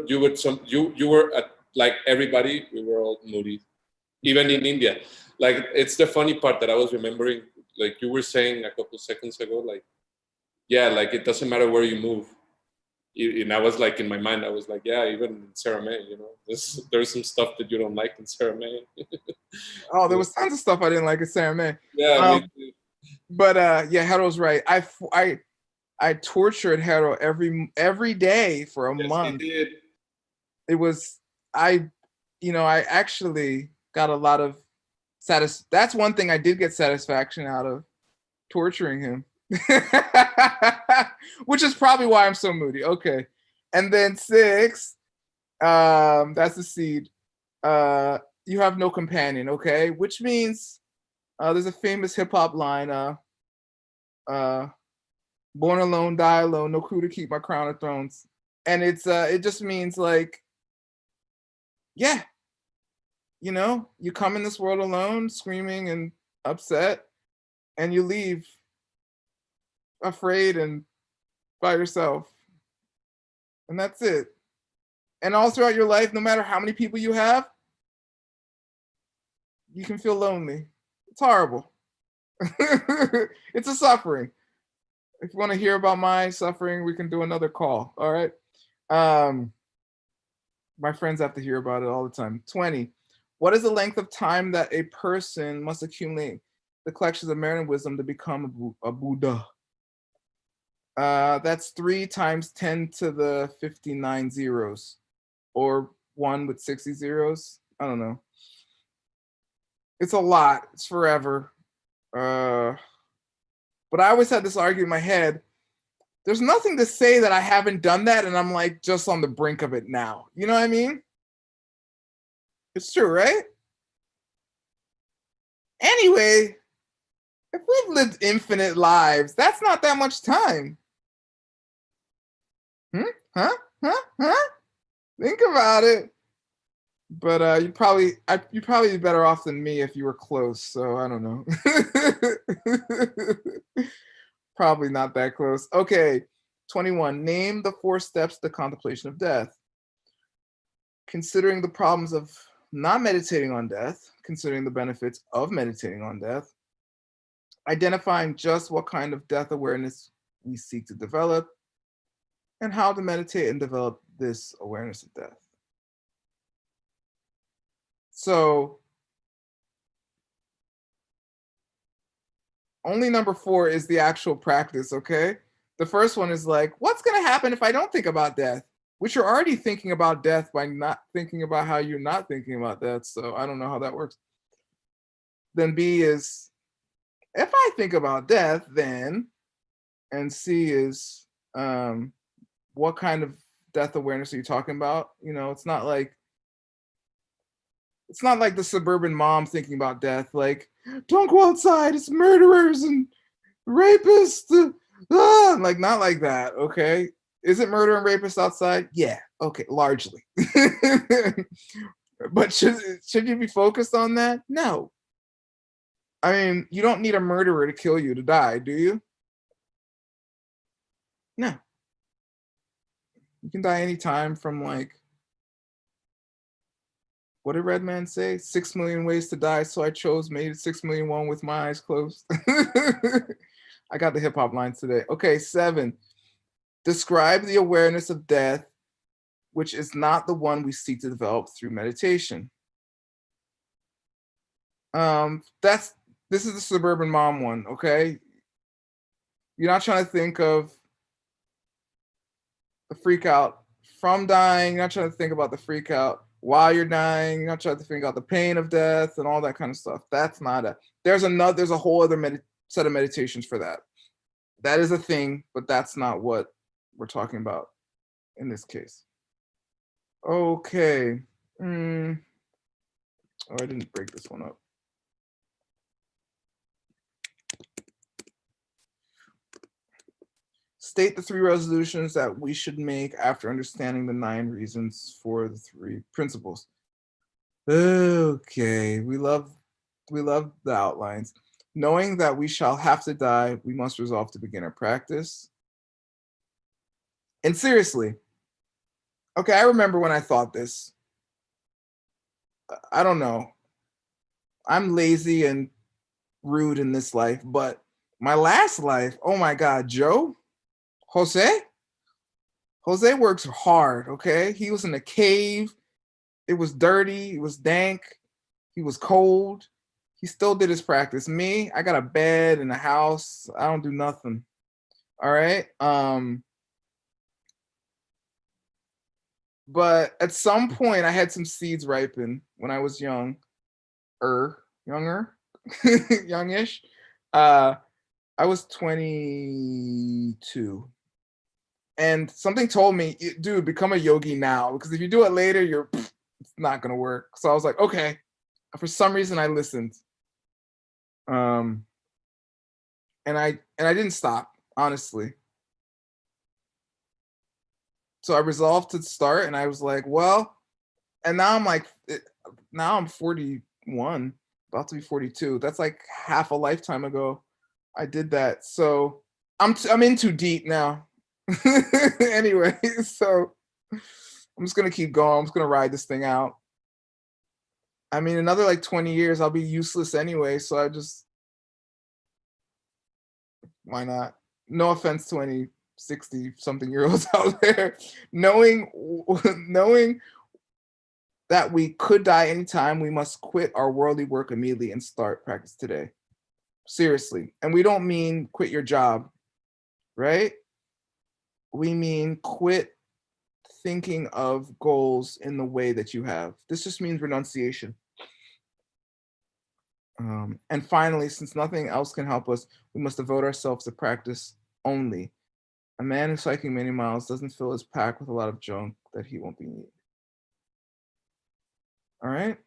you were like everybody. We were all moody. even in India. Like, it's the funny part that I was remembering, like you were saying a couple seconds ago, like, yeah, like it doesn't matter where you move. And I was like, in my mind, I was like, yeah, even in Sarah May, there's some stuff that you don't like in Sarah May. Oh, there was tons of stuff I didn't like in Sarah May. Yeah, me too. But yeah, Hero's right. I tortured Hero every day for a month. He did. It was I actually got a lot of that's one thing I did get satisfaction out of, torturing him. Which is probably why I'm so moody. Okay. And then 6, that's the seed. You have no companion, okay? Which means there's a famous hip-hop line, born alone, die alone, no crew to keep my crown of thrones. And it just means like, yeah, you come in this world alone, screaming and upset, and you leave afraid and by yourself. And that's it. And all throughout your life, no matter how many people you have, you can feel lonely. It's horrible. It's a suffering. If you want to hear about my suffering, we can do another call. All right. My friends have to hear about it all the time. 20. What is the length of time that a person must accumulate the collections of merit and wisdom to become a Buddha? That's 3 times 10 to the 59 zeros, or 1 with 60 zeros. I don't know. It's a lot. It's forever. But I always had this argument in my head. There's nothing to say that I haven't done that and I'm like just on the brink of it now. You know what I mean? It's true, right? Anyway, if we've lived infinite lives, that's not that much time. Huh? Think about it. But you'd probably be better off than me if you were close. So I don't know. Probably not that close. Okay, 21. Name the 4 steps to contemplation of death. Considering the problems of not meditating on death, considering the benefits of meditating on death, identifying just what kind of death awareness we seek to develop, and how to meditate and develop this awareness of death. So only number 4 is the actual practice, okay? The first one is like, what's going to happen if I don't think about death? Which you're already thinking about death by not thinking about how you're not thinking about death. So I don't know how that works. Then B is, if I think about death, then, and C is, what kind of death awareness are you talking about? It's not like the suburban mom thinking about death, like, don't go outside, it's murderers and rapists. Like, not like that, okay? Is it murder and rapists outside? Yeah, okay, largely. But should you be focused on that? No. I mean, you don't need a murderer to kill you to die, do you? No. You can die anytime from, like, what did Redman say? 6 million ways to die, so I chose made 6 million one with my eyes closed. I got the hip hop lines today. Okay, 7. Describe the awareness of death, which is not the one we seek to develop through meditation. This is the suburban mom one, okay? You're not trying to think of the freak out from dying. You're not trying to think about the freak out while you're dying. You're not trying to think about the pain of death and all that kind of stuff. That's not it. There's a whole other set of meditations for that. That is a thing, but that's not what we're talking about in this case. Okay. Oh, I didn't break this one up. State the 3 resolutions that we should make after understanding the 9 reasons for the 3 principles. Okay, we love the outlines. Knowing that we shall have to die, we must resolve to begin our practice. And seriously, okay, I remember when I thought this. I don't know. I'm lazy and rude in this life, but my last life, oh my God, Jose works hard, okay? He was in a cave. It was dirty. It was dank. He was cold. He still did his practice. Me, I got a bed and a house. I don't do nothing. All right. But at some point I had some seeds ripen when I was younger, youngish. I was 22. And something told me, dude, become a yogi now, because if you do it later, it's not gonna work. So I was like, okay. For some reason, I listened, and I didn't stop, honestly. So I resolved to start, and I was like, well, and now I'm 41, about to be 42. That's like half a lifetime ago I did that. So I'm in too deep now. Anyway, so I'm just gonna keep going. I'm just gonna ride this thing out. I mean, another like 20 years, I'll be useless anyway. So why not? No offense to any 60-something-year-olds out there. Knowing that we could die anytime, we must quit our worldly work immediately and start practice today. Seriously. And we don't mean quit your job, right? We mean quit thinking of goals in the way that you have. This just means renunciation. And finally, since nothing else can help us, we must devote ourselves to practice only. A man who's hiking many miles doesn't fill his pack with a lot of junk that he won't be needing. All right?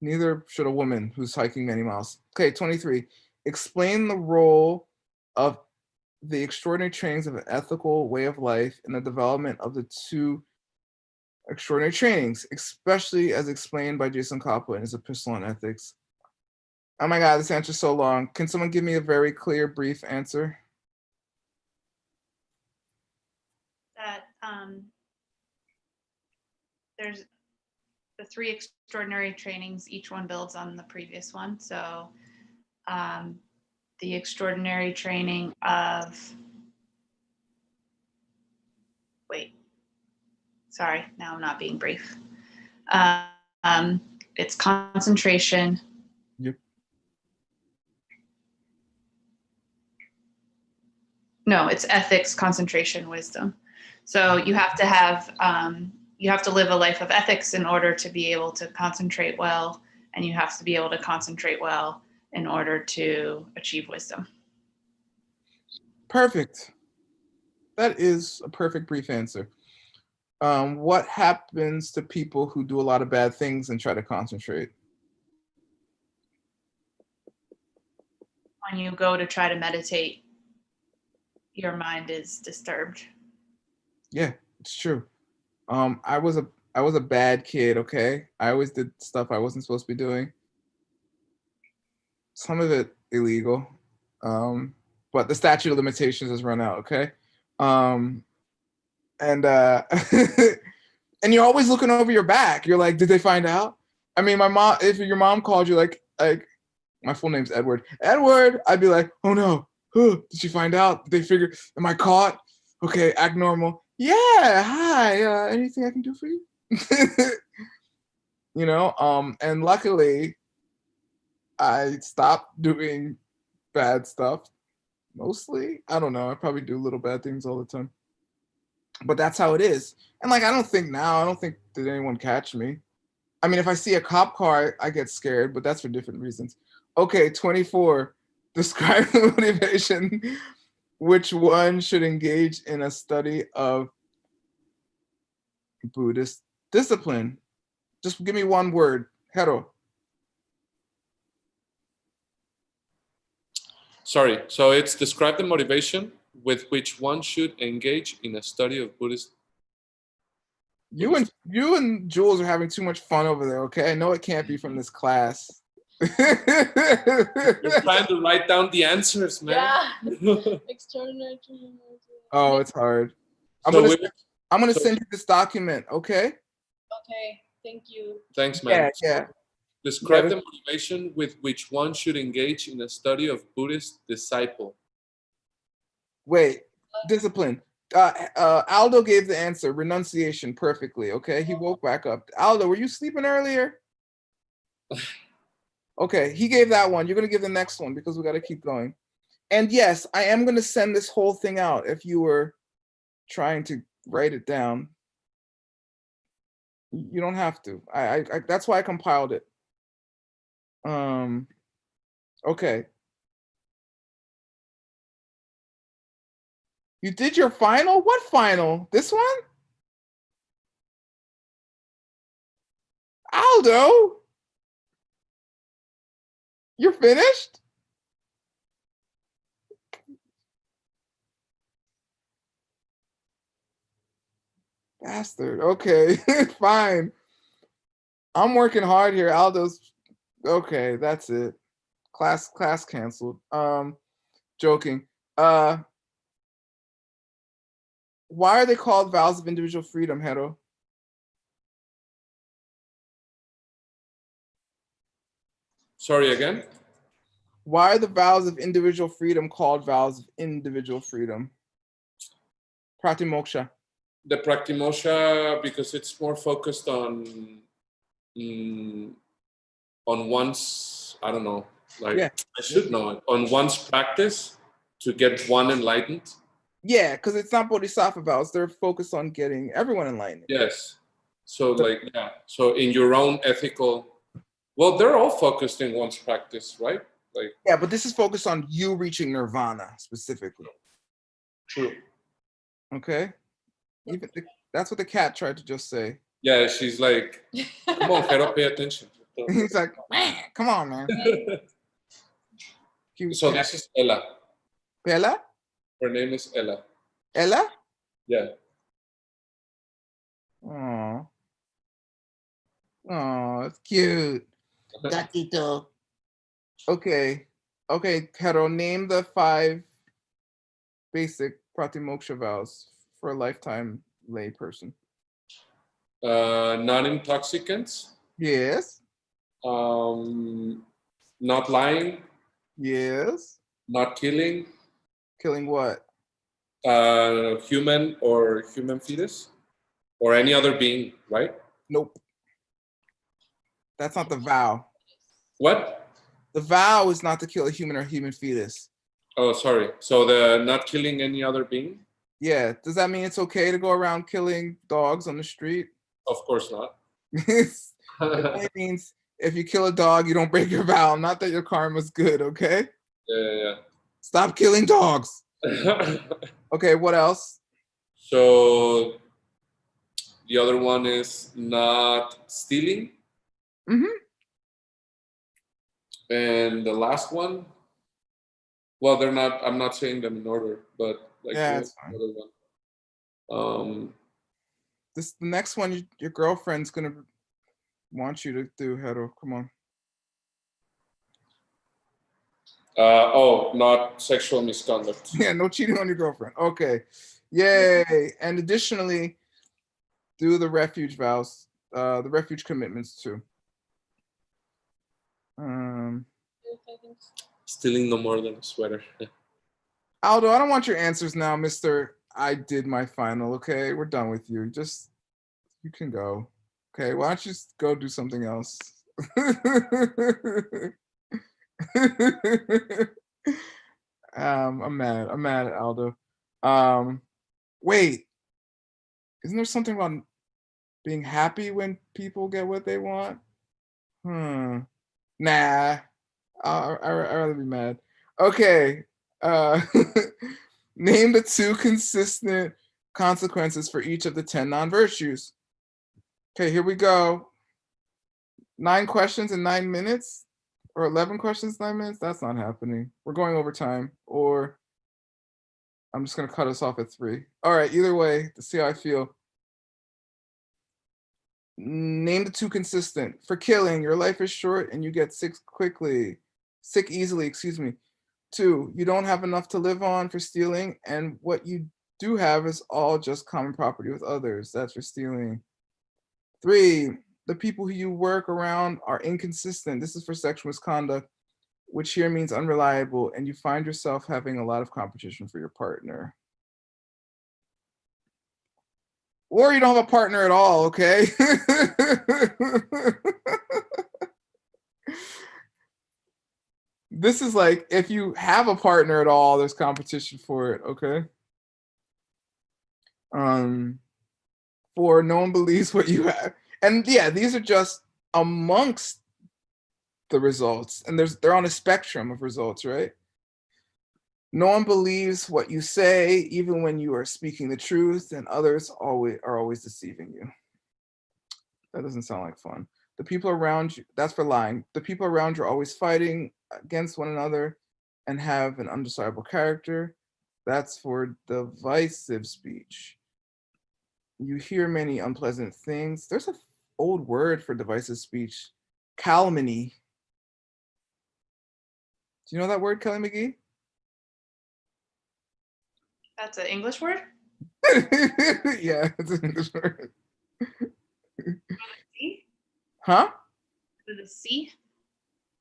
Neither should a woman who's hiking many miles. Okay, 23. Explain the role of the extraordinary trainings of an ethical way of life in the development of the two extraordinary trainings, especially as explained by Jason Kappa in his epistle on ethics. Oh my God, this answer's so long. Can someone give me a very clear, brief answer? That there's the 3 extraordinary trainings, each one builds on the previous one. So the extraordinary training of, sorry, now I'm not being brief. It's concentration. Yep. No, it's ethics, concentration, wisdom. So you have to have, you have to live a life of ethics in order to be able to concentrate well, and you have to be able to concentrate well in order to achieve wisdom. Perfect. That is a perfect brief answer. What happens to people who do a lot of bad things and try to concentrate? When you go to try to meditate, your mind is disturbed. Yeah, it's true. I was a bad kid, okay? I always did stuff I wasn't supposed to be doing. Some of it illegal. But the statute of limitations has run out, okay? And and you're always looking over your back. You're like, did they find out? I mean, my mom, if your mom called you like my full name's Edward. Edward, I'd be like, oh no, did she find out? Did they figure, am I caught? Okay, act normal. Yeah, hi, anything I can do for you? You know, and luckily I stopped doing bad stuff. Mostly, I don't know. I probably do little bad things all the time. But that's how it is. And like, I don't think did anyone catch me? I mean, if I see a cop car, I get scared, but that's for different reasons. Okay, 24. Describe the motivation. Which one should engage in a study of Buddhist discipline? Just give me one word. Hero. Sorry, so it's describe the motivation with which one should engage in a study of Buddhist. You and Jules are having too much fun over there, okay? I know it can't be from this class. You're trying to write down the answers, man. Yeah. Extraordinary. Oh, it's hard. I'm gonna send you this document, okay? Okay, thank you. Thanks, man. Yeah. Describe the motivation with which one should engage in a study of Buddhist disciple. Wait, discipline. Aldo gave the answer, renunciation, perfectly. Okay, he woke back up. Aldo, were you sleeping earlier? Okay, he gave that one. You're gonna give the next one because we got to keep going. And yes, I am gonna send this whole thing out if you were trying to write it down. You don't have to. I that's why I compiled it. Okay. You did your final? What final? This one? Aldo? You're finished? Bastard. Okay, fine. I'm working hard here. Aldo's okay, that's it. Class canceled. Joking. Why are they called vows of individual freedom, Hero? Sorry again? Why are the vows of individual freedom called vows of individual freedom? Pratimoksha. The Praktimoksha, because it's more focused on one's, I don't know, like Yeah. I should know it, on one's practice to get one enlightened. Yeah, because it's not bodhisattva vows. They're focused on getting everyone enlightened. Yes. So like, yeah. So in your own ethical, well, they're all focused in one's practice, right? Like. Yeah, but this is focused on you reaching nirvana specifically. True. Okay. Even that's what the cat tried to just say. Yeah, she's like, come on, Hero, pay attention. He's like, man, come on, man. So this is Ella. Ella? Her name is Ella. Ella? Yeah. Oh. Oh, it's cute. Gatito. Okay. Okay, Hero, name the 5 basic pratimoksha vows for a lifetime lay person. Non-intoxicants. Yes. Not lying. Yes. Not killing. Killing what? Human or human fetus. Or any other being, right? Nope. That's not the vow. What? The vow is not to kill a human or human fetus. Oh, sorry. So the not killing any other being? Yeah. Does that mean it's okay to go around killing dogs on the street? Of course not. It only means if you kill a dog, you don't break your vow. Not that your karma's good, okay? Yeah. Stop killing dogs. Okay, what else? So the other one is not stealing. Mm-hmm. And the last one, well, they're not, I'm not saying them in order, but like yeah, the other one. The next one, your girlfriend's gonna want you to do, Hero. Come on. Not sexual misconduct. Yeah, no cheating on your girlfriend. Okay. Yay. And additionally, do the refuge vows, the refuge commitments too. Stealing no more than a sweater. Aldo, I don't want your answers now, Mr. I did my final, okay? We're done with you. Just, you can go. Okay, why don't you just go do something else? I'm mad at Aldo. Wait, isn't there something about being happy when people get what they want? Nah, I'd rather be mad. Okay, name the 2 consistent consequences for each of the 10 non-virtues. Okay, here we go. 9 questions in 9 minutes, or 11 questions in 9 minutes. That's not happening. We're going over time, or I'm just gonna cut us off at 3. All right, either way, to see how I feel. Name the 2 consistent. For killing, your life is short and you get sick easily, excuse me. 2, you don't have enough to live on. For stealing, and what you do have is all just common property with others. That's for stealing. 3, the people who you work around are inconsistent. This is for sexual misconduct, which here means unreliable, and you find yourself having a lot of competition for your partner. Or you don't have a partner at all, okay? This is like, if you have a partner at all, there's competition for it, okay? For no one believes what you have. And yeah, these are just amongst the results, and they're on a spectrum of results, right? No one believes what you say, even when you are speaking the truth, and others are always deceiving you. That doesn't sound like fun. The people around you, that's for lying. The people around you are always fighting against one another and have an undesirable character. That's for divisive speech. You hear many unpleasant things. There's an old word for divisive speech, calumny. Do you know that word, Kelly McGee? That's an English word? Yeah, it's an English word. C? Huh? With a C?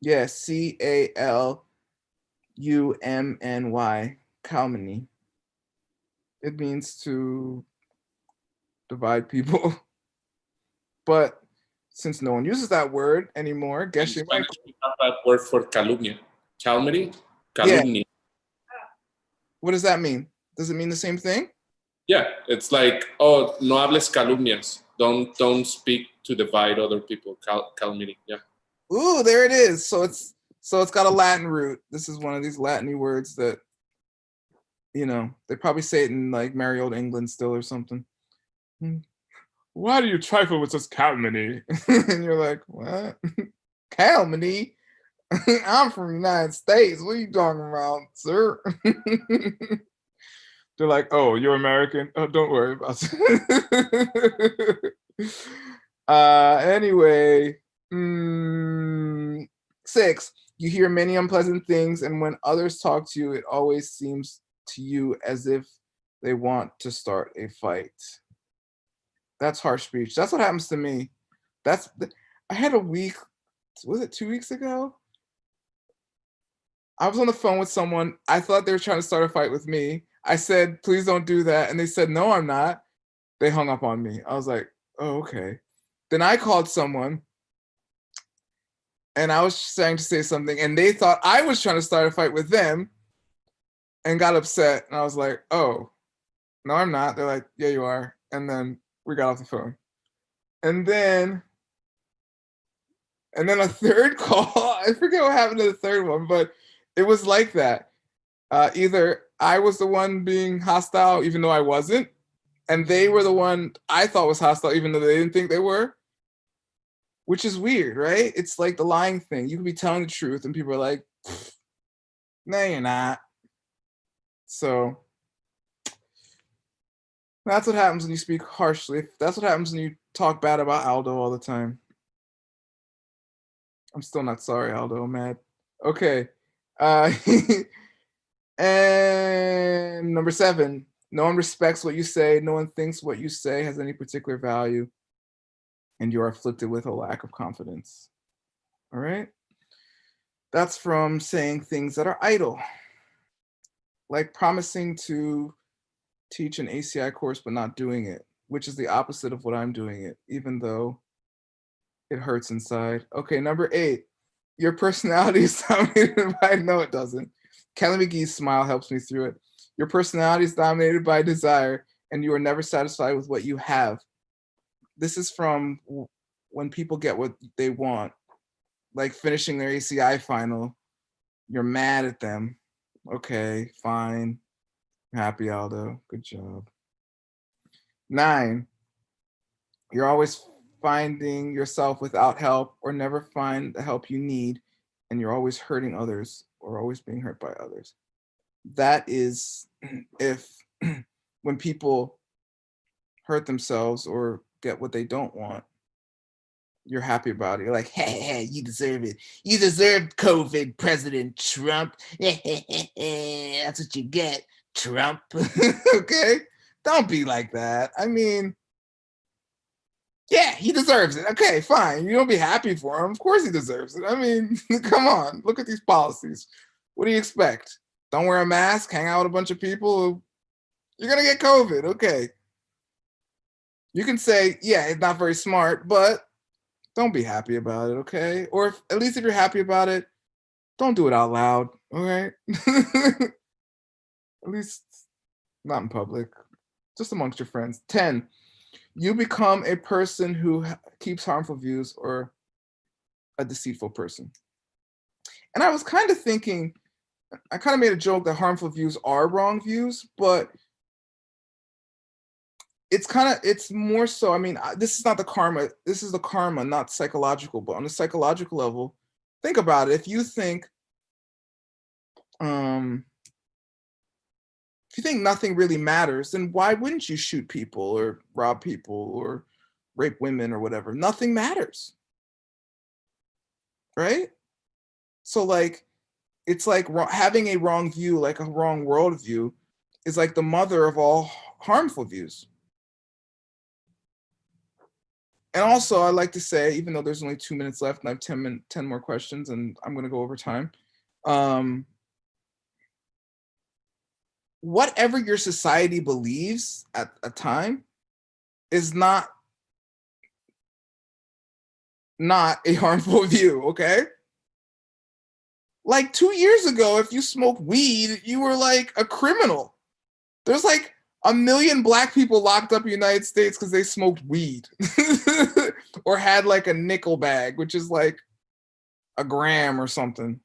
Yeah, CALUMNY, calumny. It means to divide people. But since no one uses that word anymore, guess you might. We have that word for calumnia. Calumny? Calumny. Yeah. What does that mean? Does it mean the same thing? Yeah, it's like, oh, no hables calumnias. Don't speak to divide other people. Calumny. Yeah. Ooh, there it is. So it's got a Latin root. This is one of these Latin-y words that, you know, they probably say it in like merry old England still or something. Why do you trifle with such calumny? And you're like, what? Calumny? I'm from the United States. What are you talking about, sir? They're like, oh, you're American? Oh, don't worry about it. Anyway, 6, you hear many unpleasant things, and when others talk to you, it always seems to you as if they want to start a fight. That's harsh speech. That's what happens to me. I had a week, was it 2 weeks ago? I was on the phone with someone. I thought they were trying to start a fight with me. I said, please don't do that. And they said, no, I'm not. They hung up on me. I was like, oh, okay. Then I called someone and I was trying to say something and they thought I was trying to start a fight with them and got upset. And I was like, oh, no, I'm not. They're like, yeah, you are. And then we got off the phone. And then a third call, I forget what happened to the third one, but it was like that. Either I was the one being hostile, even though I wasn't, and they were the one I thought was hostile, even though they didn't think they were, which is weird, right? It's like the lying thing. You could be telling the truth, and people are like, no, you're not. So that's what happens when you speak harshly. That's what happens when you talk bad about Aldo all the time. I'm still not sorry, Aldo. I'm mad. Okay. And number 7, no one respects what you say. No one thinks what you say has any particular value. And you are afflicted with a lack of confidence. All right. That's from saying things that are idle, like promising to teach an ACI course but not doing it, which is the opposite of what I'm doing it, even though it hurts inside. Okay, number 8, your personality is dominated by, no, it doesn't. Kelly McGee's smile helps me through it. Your personality is dominated by desire, and you are never satisfied with what you have. This is from when people get what they want, like finishing their ACI final. You're mad at them. Okay, fine. Happy, Aldo. Good job. 9, you're always finding yourself without help or never find the help you need, and you're always hurting others or always being hurt by others. That is if when people hurt themselves or get what they don't want, you're happy about it. You're like, hey, you deserve it. You deserve COVID, President Trump. That's what you get, Trump. Okay? Don't be like that. I mean, Yeah, he deserves it. Okay, fine. You don't be happy for him. Of course he deserves it. I mean, come on. Look at these policies. What do you expect? Don't wear a mask, hang out with a bunch of people. You're going to get COVID. Okay. You can say, yeah, it's not very smart, but don't be happy about it, okay? Or at least if you're happy about it, don't do it out loud, all right? At least not in public, just amongst your friends. 10, you become a person who keeps harmful views or a deceitful person. And I was kind of thinking, I kind of made a joke that harmful views are wrong views, but it's more so, I mean, this is not the karma, this is the karma, not psychological, but on a psychological level, think about it. If you think nothing really matters, then why wouldn't you shoot people or rob people or rape women or whatever? Nothing matters, right? So like, it's like having a wrong view, like a wrong worldview, is like the mother of all harmful views. And also, I like to say, even though there's only 2 minutes left and I have 10 more questions and I'm going to go over time, whatever your society believes at a time is not a harmful view, okay? Like 2 years ago, if you smoked weed, you were like a criminal. There's like 1 million Black people locked up in the United States because they smoked weed or had like a nickel bag, which is like a gram or something.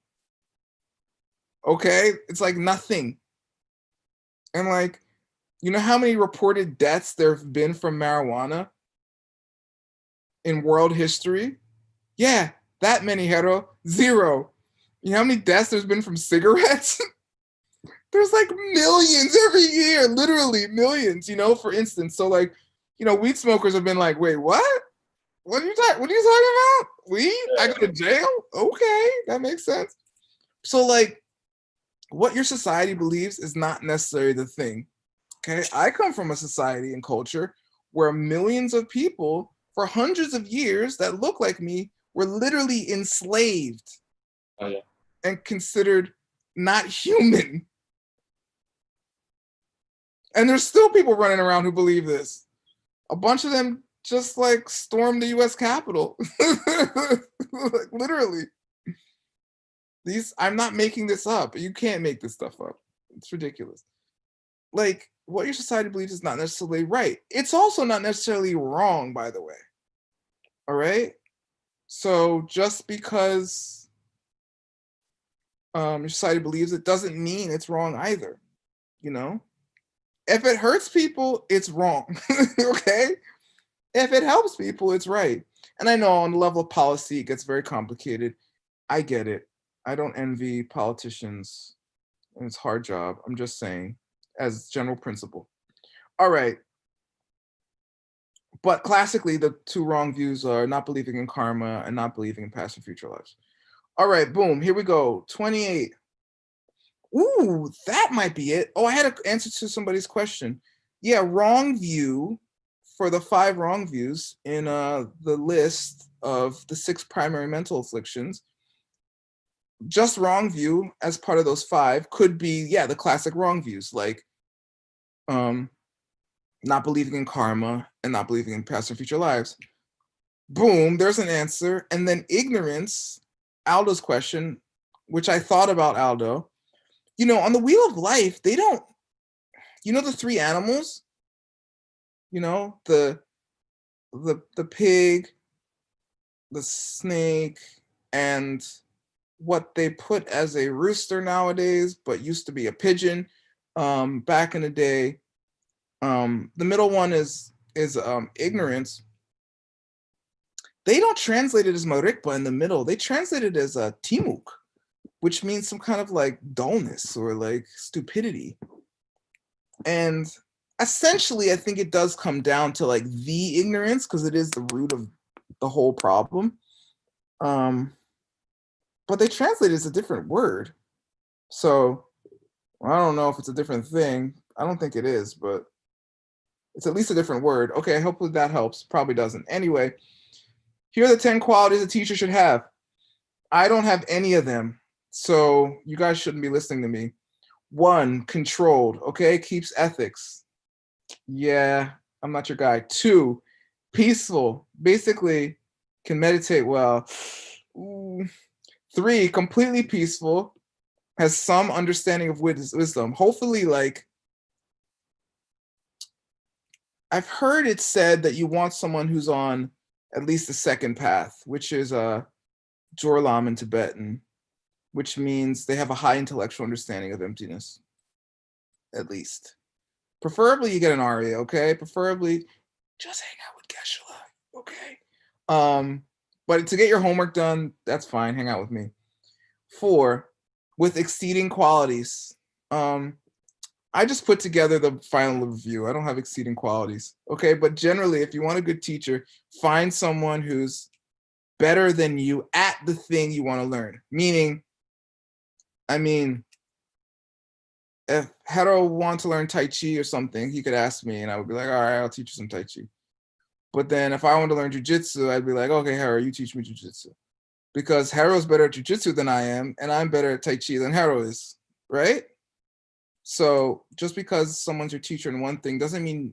Okay, it's like nothing. And like, you know how many reported deaths there have been from marijuana in world history? Yeah, that many, Hero. 0. You know how many deaths there's been from cigarettes? There's like millions every year, literally millions, you know, for instance. So like, you know, weed smokers have been like, wait, what? What are you talking about? Weed? I go to jail? Okay, that makes sense. So like, what your society believes is not necessarily the thing. Okay, I come from a society and culture where millions of people for hundreds of years that look like me were literally enslaved and considered not human. And there's still people running around who believe this. A bunch of them just like stormed the US Capitol. Like, literally. I'm not making this up. You can't make this stuff up. It's ridiculous. Like, what your society believes is not necessarily right. It's also not necessarily wrong, by the way. All right? So just because your society believes it doesn't mean it's wrong either, you know? If it hurts people, it's wrong, okay? If it helps people, it's right. And I know on the level of policy, it gets very complicated. I get it. I don't envy politicians, and it's a hard job. I'm just saying, as general principle. All right. But classically, the 2 wrong views are not believing in karma and not believing in past and future lives. All right, boom, here we go. 28. Ooh, that might be it. Oh, I had an answer to somebody's question. Yeah, wrong view for the 5 wrong views in the list of the 6 primary mental afflictions. Just wrong view as part of those 5 could be, yeah, the classic wrong views, like not believing in karma and not believing in past and future lives. Boom, there's an answer. And then ignorance, Aldo's question, which I thought about, Aldo. You know, on the Wheel of Life, they don't, you know, the 3 animals, you know, the pig, the snake, and what they put as a rooster nowadays, but used to be a pigeon back in the day. The middle one is ignorance. They don't translate it as marikpa in the middle. They translate it as a timuk, which means some kind of like dullness or like stupidity. And essentially, I think it does come down to like the ignorance because it is the root of the whole problem. But they translate it as a different word. So I don't know if it's a different thing. I don't think it is, but It's at least a different word. Okay, hopefully that helps. Probably doesn't. Anyway, here are the 10 qualities a teacher should have. I don't have any of them, so you guys shouldn't be listening to me. 1, controlled, okay? Keeps ethics. Yeah, I'm not your guy. 2, peaceful. Basically, can meditate well. Ooh. 3, completely peaceful. Has some understanding of wisdom. Hopefully, like, I've heard it said that you want someone who's on at least the second path, which is Jorlam in Tibetan, which means they have a high intellectual understanding of emptiness, at least. Preferably you get an Arya, okay? Preferably just hang out with Geshe-la, okay? But to get your homework done, that's fine, hang out with me. 4, with exceeding qualities. I just put together the final review. I don't have exceeding qualities, okay? But generally, if you want a good teacher, find someone who's better than you at the thing you want to learn. Meaning, I mean, if Hero wanted to learn Tai Chi or something, he could ask me and I would be like, all right, I'll teach you some Tai Chi. But then if I wanted to learn Jiu-Jitsu, I'd be like, okay, Hero, you teach me Jiu-Jitsu. Because Hero's better at Jiu-Jitsu than I am, and I'm better at Tai Chi than Hero is, right? So just because someone's your teacher in one thing doesn't mean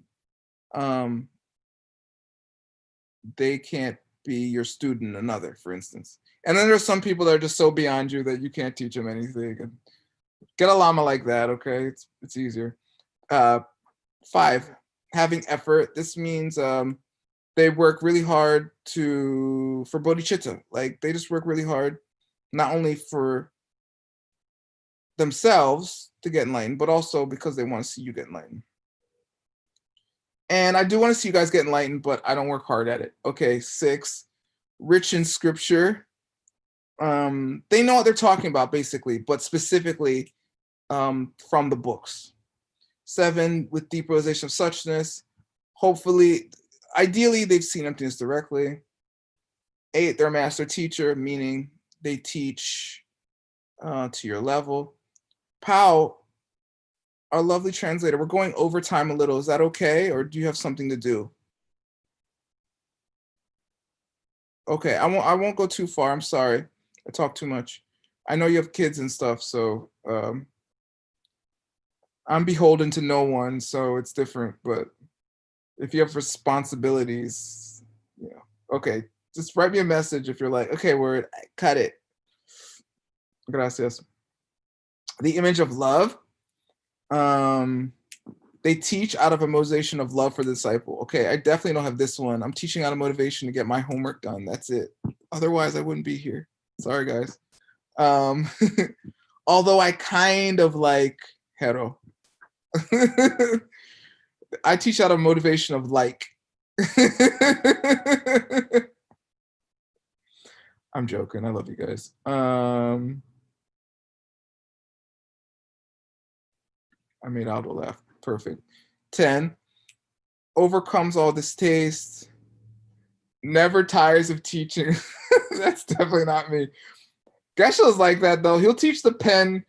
they can't be your student in another, for instance. And then there's some people that are just so beyond you that you can't teach them anything. And get a llama like that, okay? It's easier. 5, having effort. This means they work really hard for bodhicitta. Like they just work really hard, not only for themselves to get enlightened, but also because they want to see you get enlightened. And I do want to see you guys get enlightened, but I don't work hard at it. Okay, 6, rich in scripture. They know what they're talking about, basically, but specifically from the books. 7, with deep realization of suchness. Hopefully, ideally, they've seen emptiness directly. 8, they're a master teacher, meaning they teach to your level. Pao, our lovely translator, we're going over time a little. Is that okay, or do you have something to do? Okay, I won't go too far. I'm sorry. I talk too much. I know you have kids and stuff, so I'm beholden to no one, so it's different. But if you have responsibilities, yeah. Okay, just write me a message if you're like, okay, word, cut it. Gracias. The image of love. They teach out of a motivation of love for the disciple. Okay, I definitely don't have this one. I'm teaching out of motivation to get my homework done. That's it. Otherwise, I wouldn't be here. Sorry, guys. Although I kind of like Hero. I teach out of motivation of like. I'm joking. I love you guys. I made Aldo laugh. Perfect. 10, overcomes all distaste, never tires of teaching. That's definitely not me. Geshe-la's like that though. He'll teach the pen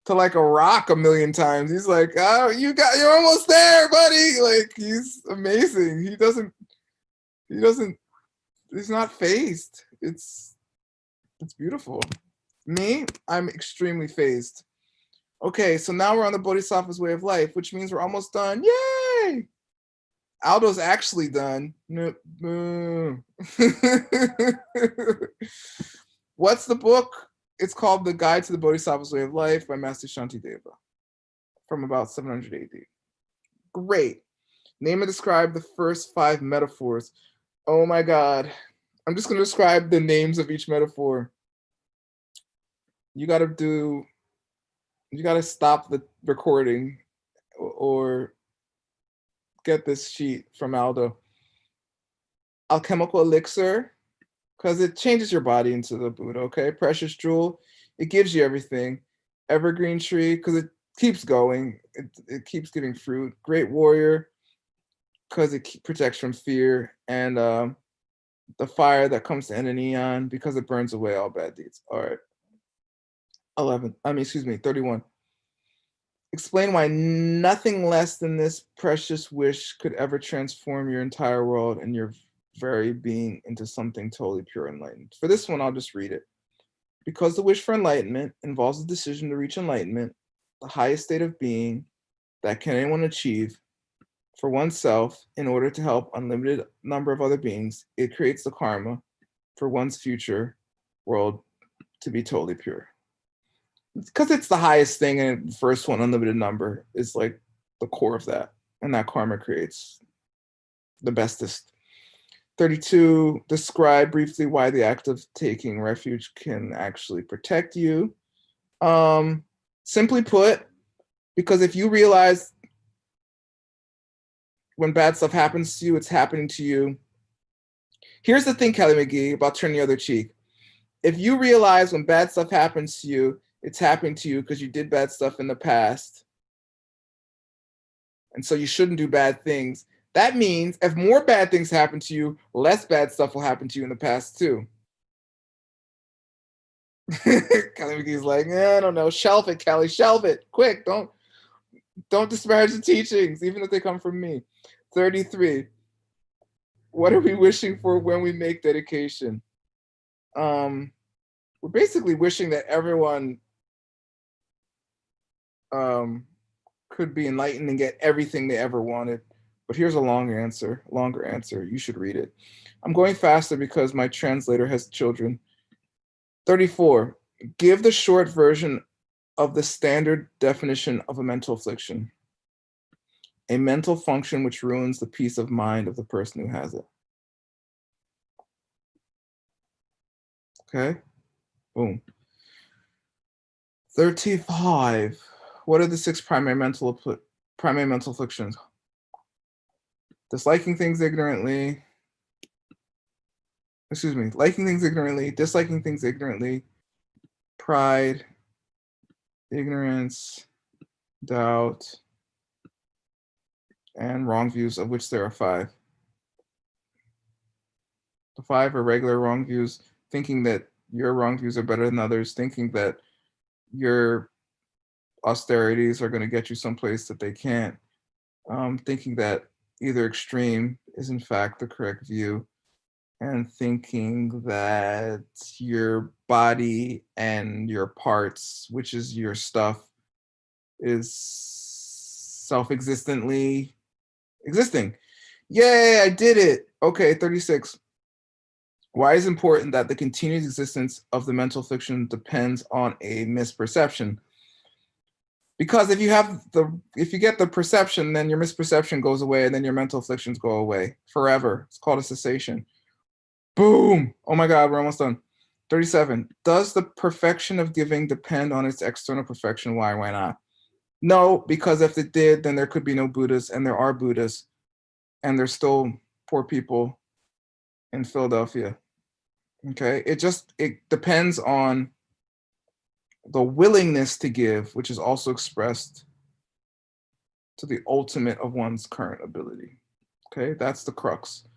to like a rock a million times. He's like, oh, you're almost there, buddy. Like he's amazing. He's not phased. It's beautiful. Me, I'm extremely phased. Okay, so now we're on the Bodhisattva's way of life, which means we're almost done. Yay! Aldo's actually done. What's the book? It's called The Guide to the Bodhisattva's Way of Life by Master Shantideva from about 700 AD. Great. Name and describe the first 5 metaphors. Oh my God. I'm just going to describe the names of each metaphor. You got to stop the recording or get this sheet from Aldo. Alchemical elixir, because it changes your body into the Buddha, okay? Precious jewel, it gives you everything. Evergreen tree, because it keeps going. It keeps giving fruit. Great warrior, because it protects from fear. And the fire that comes to end an eon, because it burns away all bad deeds. All right. 31. Explain why nothing less than this precious wish could ever transform your entire world and your very being into something totally pure and enlightened. For this one, I'll just read it. Because the wish for enlightenment involves the decision to reach enlightenment, the highest state of being that can anyone achieve for oneself in order to help unlimited number of other beings, it creates the karma for one's future world to be totally pure. Because it's the highest thing, and the first one, unlimited number, is like the core of that. And that karma creates the bestest. 32, describe briefly why the act of taking refuge can actually protect you. Simply put, because if you realize when bad stuff happens to you, it's happening to you. Here's the thing, Kelly McGee, about turning the other cheek. If you realize when bad stuff happens to you, it's happening to you because you did bad stuff in the past, and so you shouldn't do bad things. That means if more bad things happen to you, less bad stuff will happen to you in the past too. Kelly McGee's like, I don't know. Shelve it, Kelly. Shelve it. Quick. Don't disparage the teachings, even if they come from me. 33. What are we wishing for when we make dedication? We're basically wishing that everyone could be enlightened and get everything they ever wanted. But here's a longer answer. You should read it. I'm going faster because my translator has children. 34. Give the short version of the standard definition of a mental affliction. A mental function which ruins the peace of mind of the person who has it. Okay, boom. 35. What are the 6 primary mental afflictions? Liking things ignorantly, disliking things ignorantly, pride, ignorance, doubt, and wrong views, of which there are 5. The 5 are regular wrong views, thinking that your wrong views are better than others, thinking that your austerities are going to get you someplace that they can't, thinking that either extreme is in fact the correct view, and thinking that your body and your parts, which is your stuff, is self-existently existing. Yay, I did it. Okay, 36. Why is it important that the continued existence of the mental affliction depends on a misperception? Because if you get the perception, then your misperception goes away, and then your mental afflictions go away forever. It's called a cessation. Boom! Oh my God, we're almost done. 37. Does the perfection of giving depend on its external perfection? Why not? No, because if it did, then there could be no Buddhas, and there are Buddhas, and there's still poor people in Philadelphia. Okay, it depends on the willingness to give, which is also expressed to the ultimate of one's current ability. Okay, that's the crux.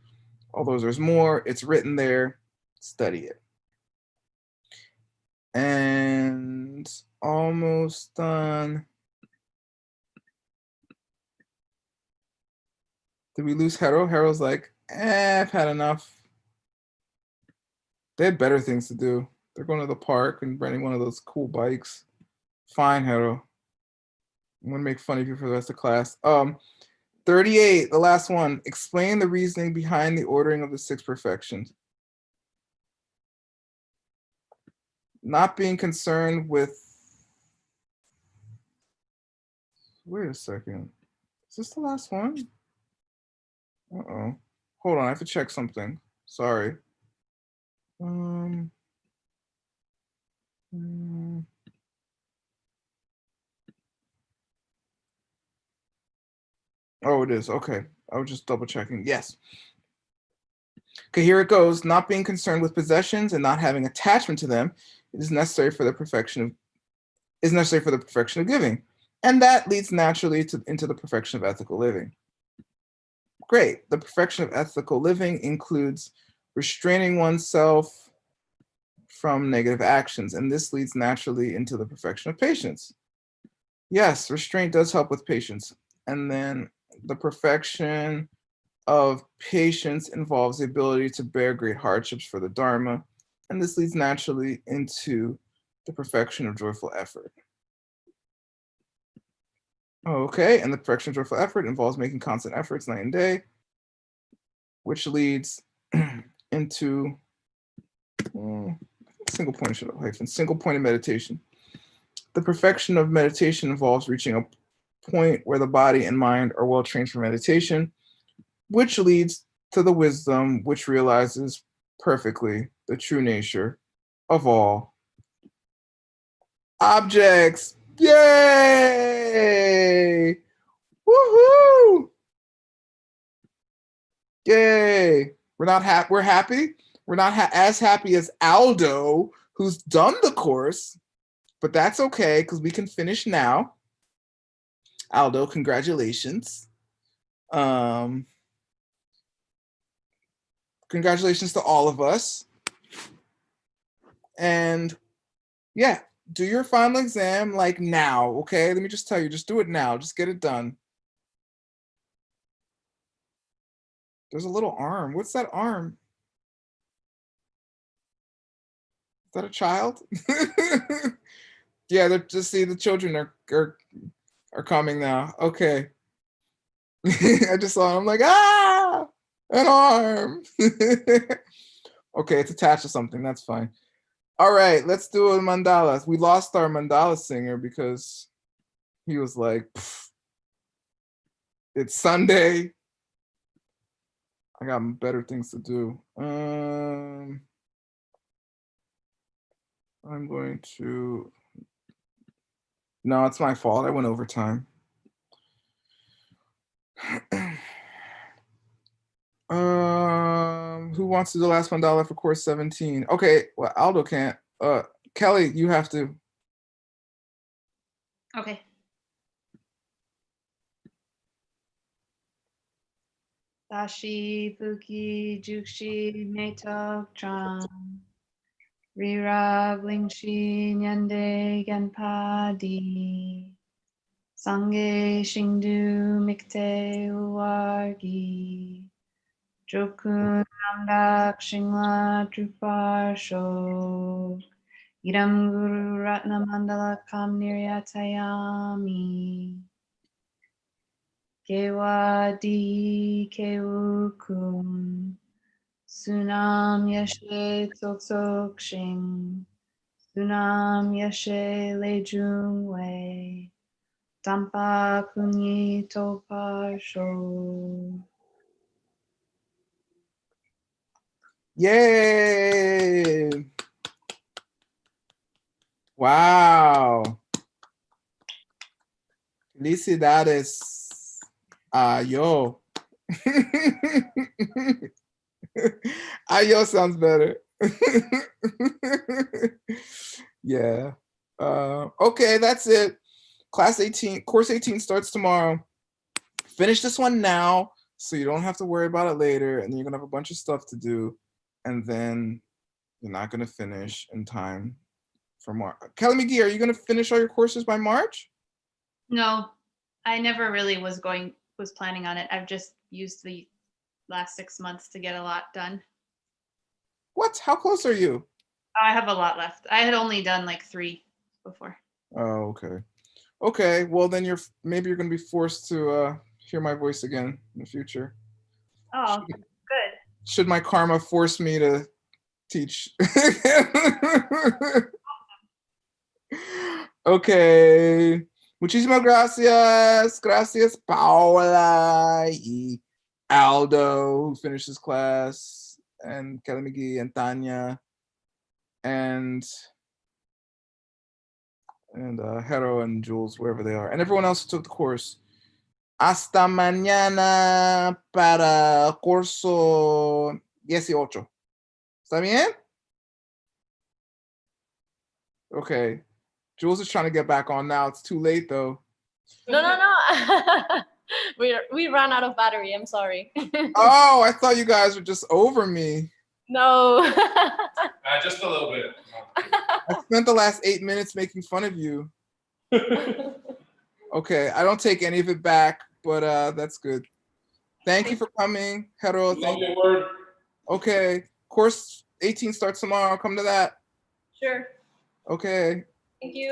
Although there's more, it's written there, study it. And almost done. Did we lose Hero? Hero's like, I've had enough. They had better things to do. They're going to the park and renting one of those cool bikes. Fine, Hero. I'm going to make fun of you for the rest of class. 38, the last one. Explain the reasoning behind the ordering of the 6 perfections. Not being concerned with... Wait a second. Is this the last one? Uh-oh. Hold on, I have to check something. Sorry. Oh, it is. Okay. I was just double checking. Yes. Okay, here it goes. Not being concerned with possessions and not having attachment to them is necessary for the perfection of giving. And that leads naturally into the perfection of ethical living. Great. The perfection of ethical living includes restraining oneself from negative actions, and this leads naturally into the perfection of patience. Yes, restraint does help with patience. And then the perfection of patience involves the ability to bear great hardships for the Dharma, and this leads naturally into the perfection of joyful effort. Okay, and the perfection of joyful effort involves making constant efforts night and day, which leads into single pointed meditation. The perfection of meditation involves reaching a point where the body and mind are well trained for meditation, which leads to the wisdom which realizes perfectly the true nature of all objects. Yay! Woohoo! Yay! We're happy. We're not as happy as Aldo, who's done the course, but that's okay because we can finish now. Aldo, congratulations. Congratulations to all of us. And yeah, do your final exam like now, okay? Let me just tell you, just do it now. Just get it done. There's a little arm. What's that arm? Is that a child? Yeah, they're just see the children are coming now. Okay. I just saw it. I'm like, ah, an arm. Okay, it's attached to something. That's fine. All right, let's do a mandala. We lost our mandala singer because he was like, it's Sunday. I got better things to do. I'm going to, no, it's my fault. I went overtime. Who wants to do the last mandala for course 17? Okay, well, Aldo can't. Kelly, you have to. Okay. Dashi Fuki Jukshi Metok Tram Rira Blingshi Nyande Genpadi Sange Shingdu Mikte Uwargi Jokun Namdak Shingla Truparsho Idam Guru Ratna Mandala Kam Niryatayami Kewa Di Kewukum Sunam Yeshe Tsoksok Shing Sunam Yeshe Lejungwe Tampa Kunyi Toparsho. Yay! Wow. Felicidades. Ayo. Ayo sounds better. Yeah. Okay, that's it. Class 18, course 18 starts tomorrow. Finish this one now so you don't have to worry about it later, and you're gonna have a bunch of stuff to do, and then you're not gonna finish in time for March. Kelly McGee, are you gonna finish all your courses by March? No, I never really was planning on it. I've just used the last 6 months to get a lot done. What? How close are you? I have a lot left. I had only done like 3 before. Oh, okay. Okay, well then maybe you're gonna be forced to hear my voice again in the future. Oh, good. Should my karma force me to teach? Okay. Muchísimas gracias. Gracias, Paola y Aldo, who finished his class, and Kelly McGee and Tanya, and Hero and Jules, wherever they are, and everyone else who took the course. Hasta mañana para curso 18. ¿Está bien? Okay. Jules is trying to get back on now. It's too late though. No. we ran out of battery. I'm sorry. Oh, I thought you guys were just over me. No. Just a little bit. I spent the last 8 minutes making fun of you. Okay, I don't take any of it back, but that's good. Thank you for coming, Hetero. Thank you. Word. Okay, course 18 starts tomorrow. Come to that. Sure. Okay. Thank you.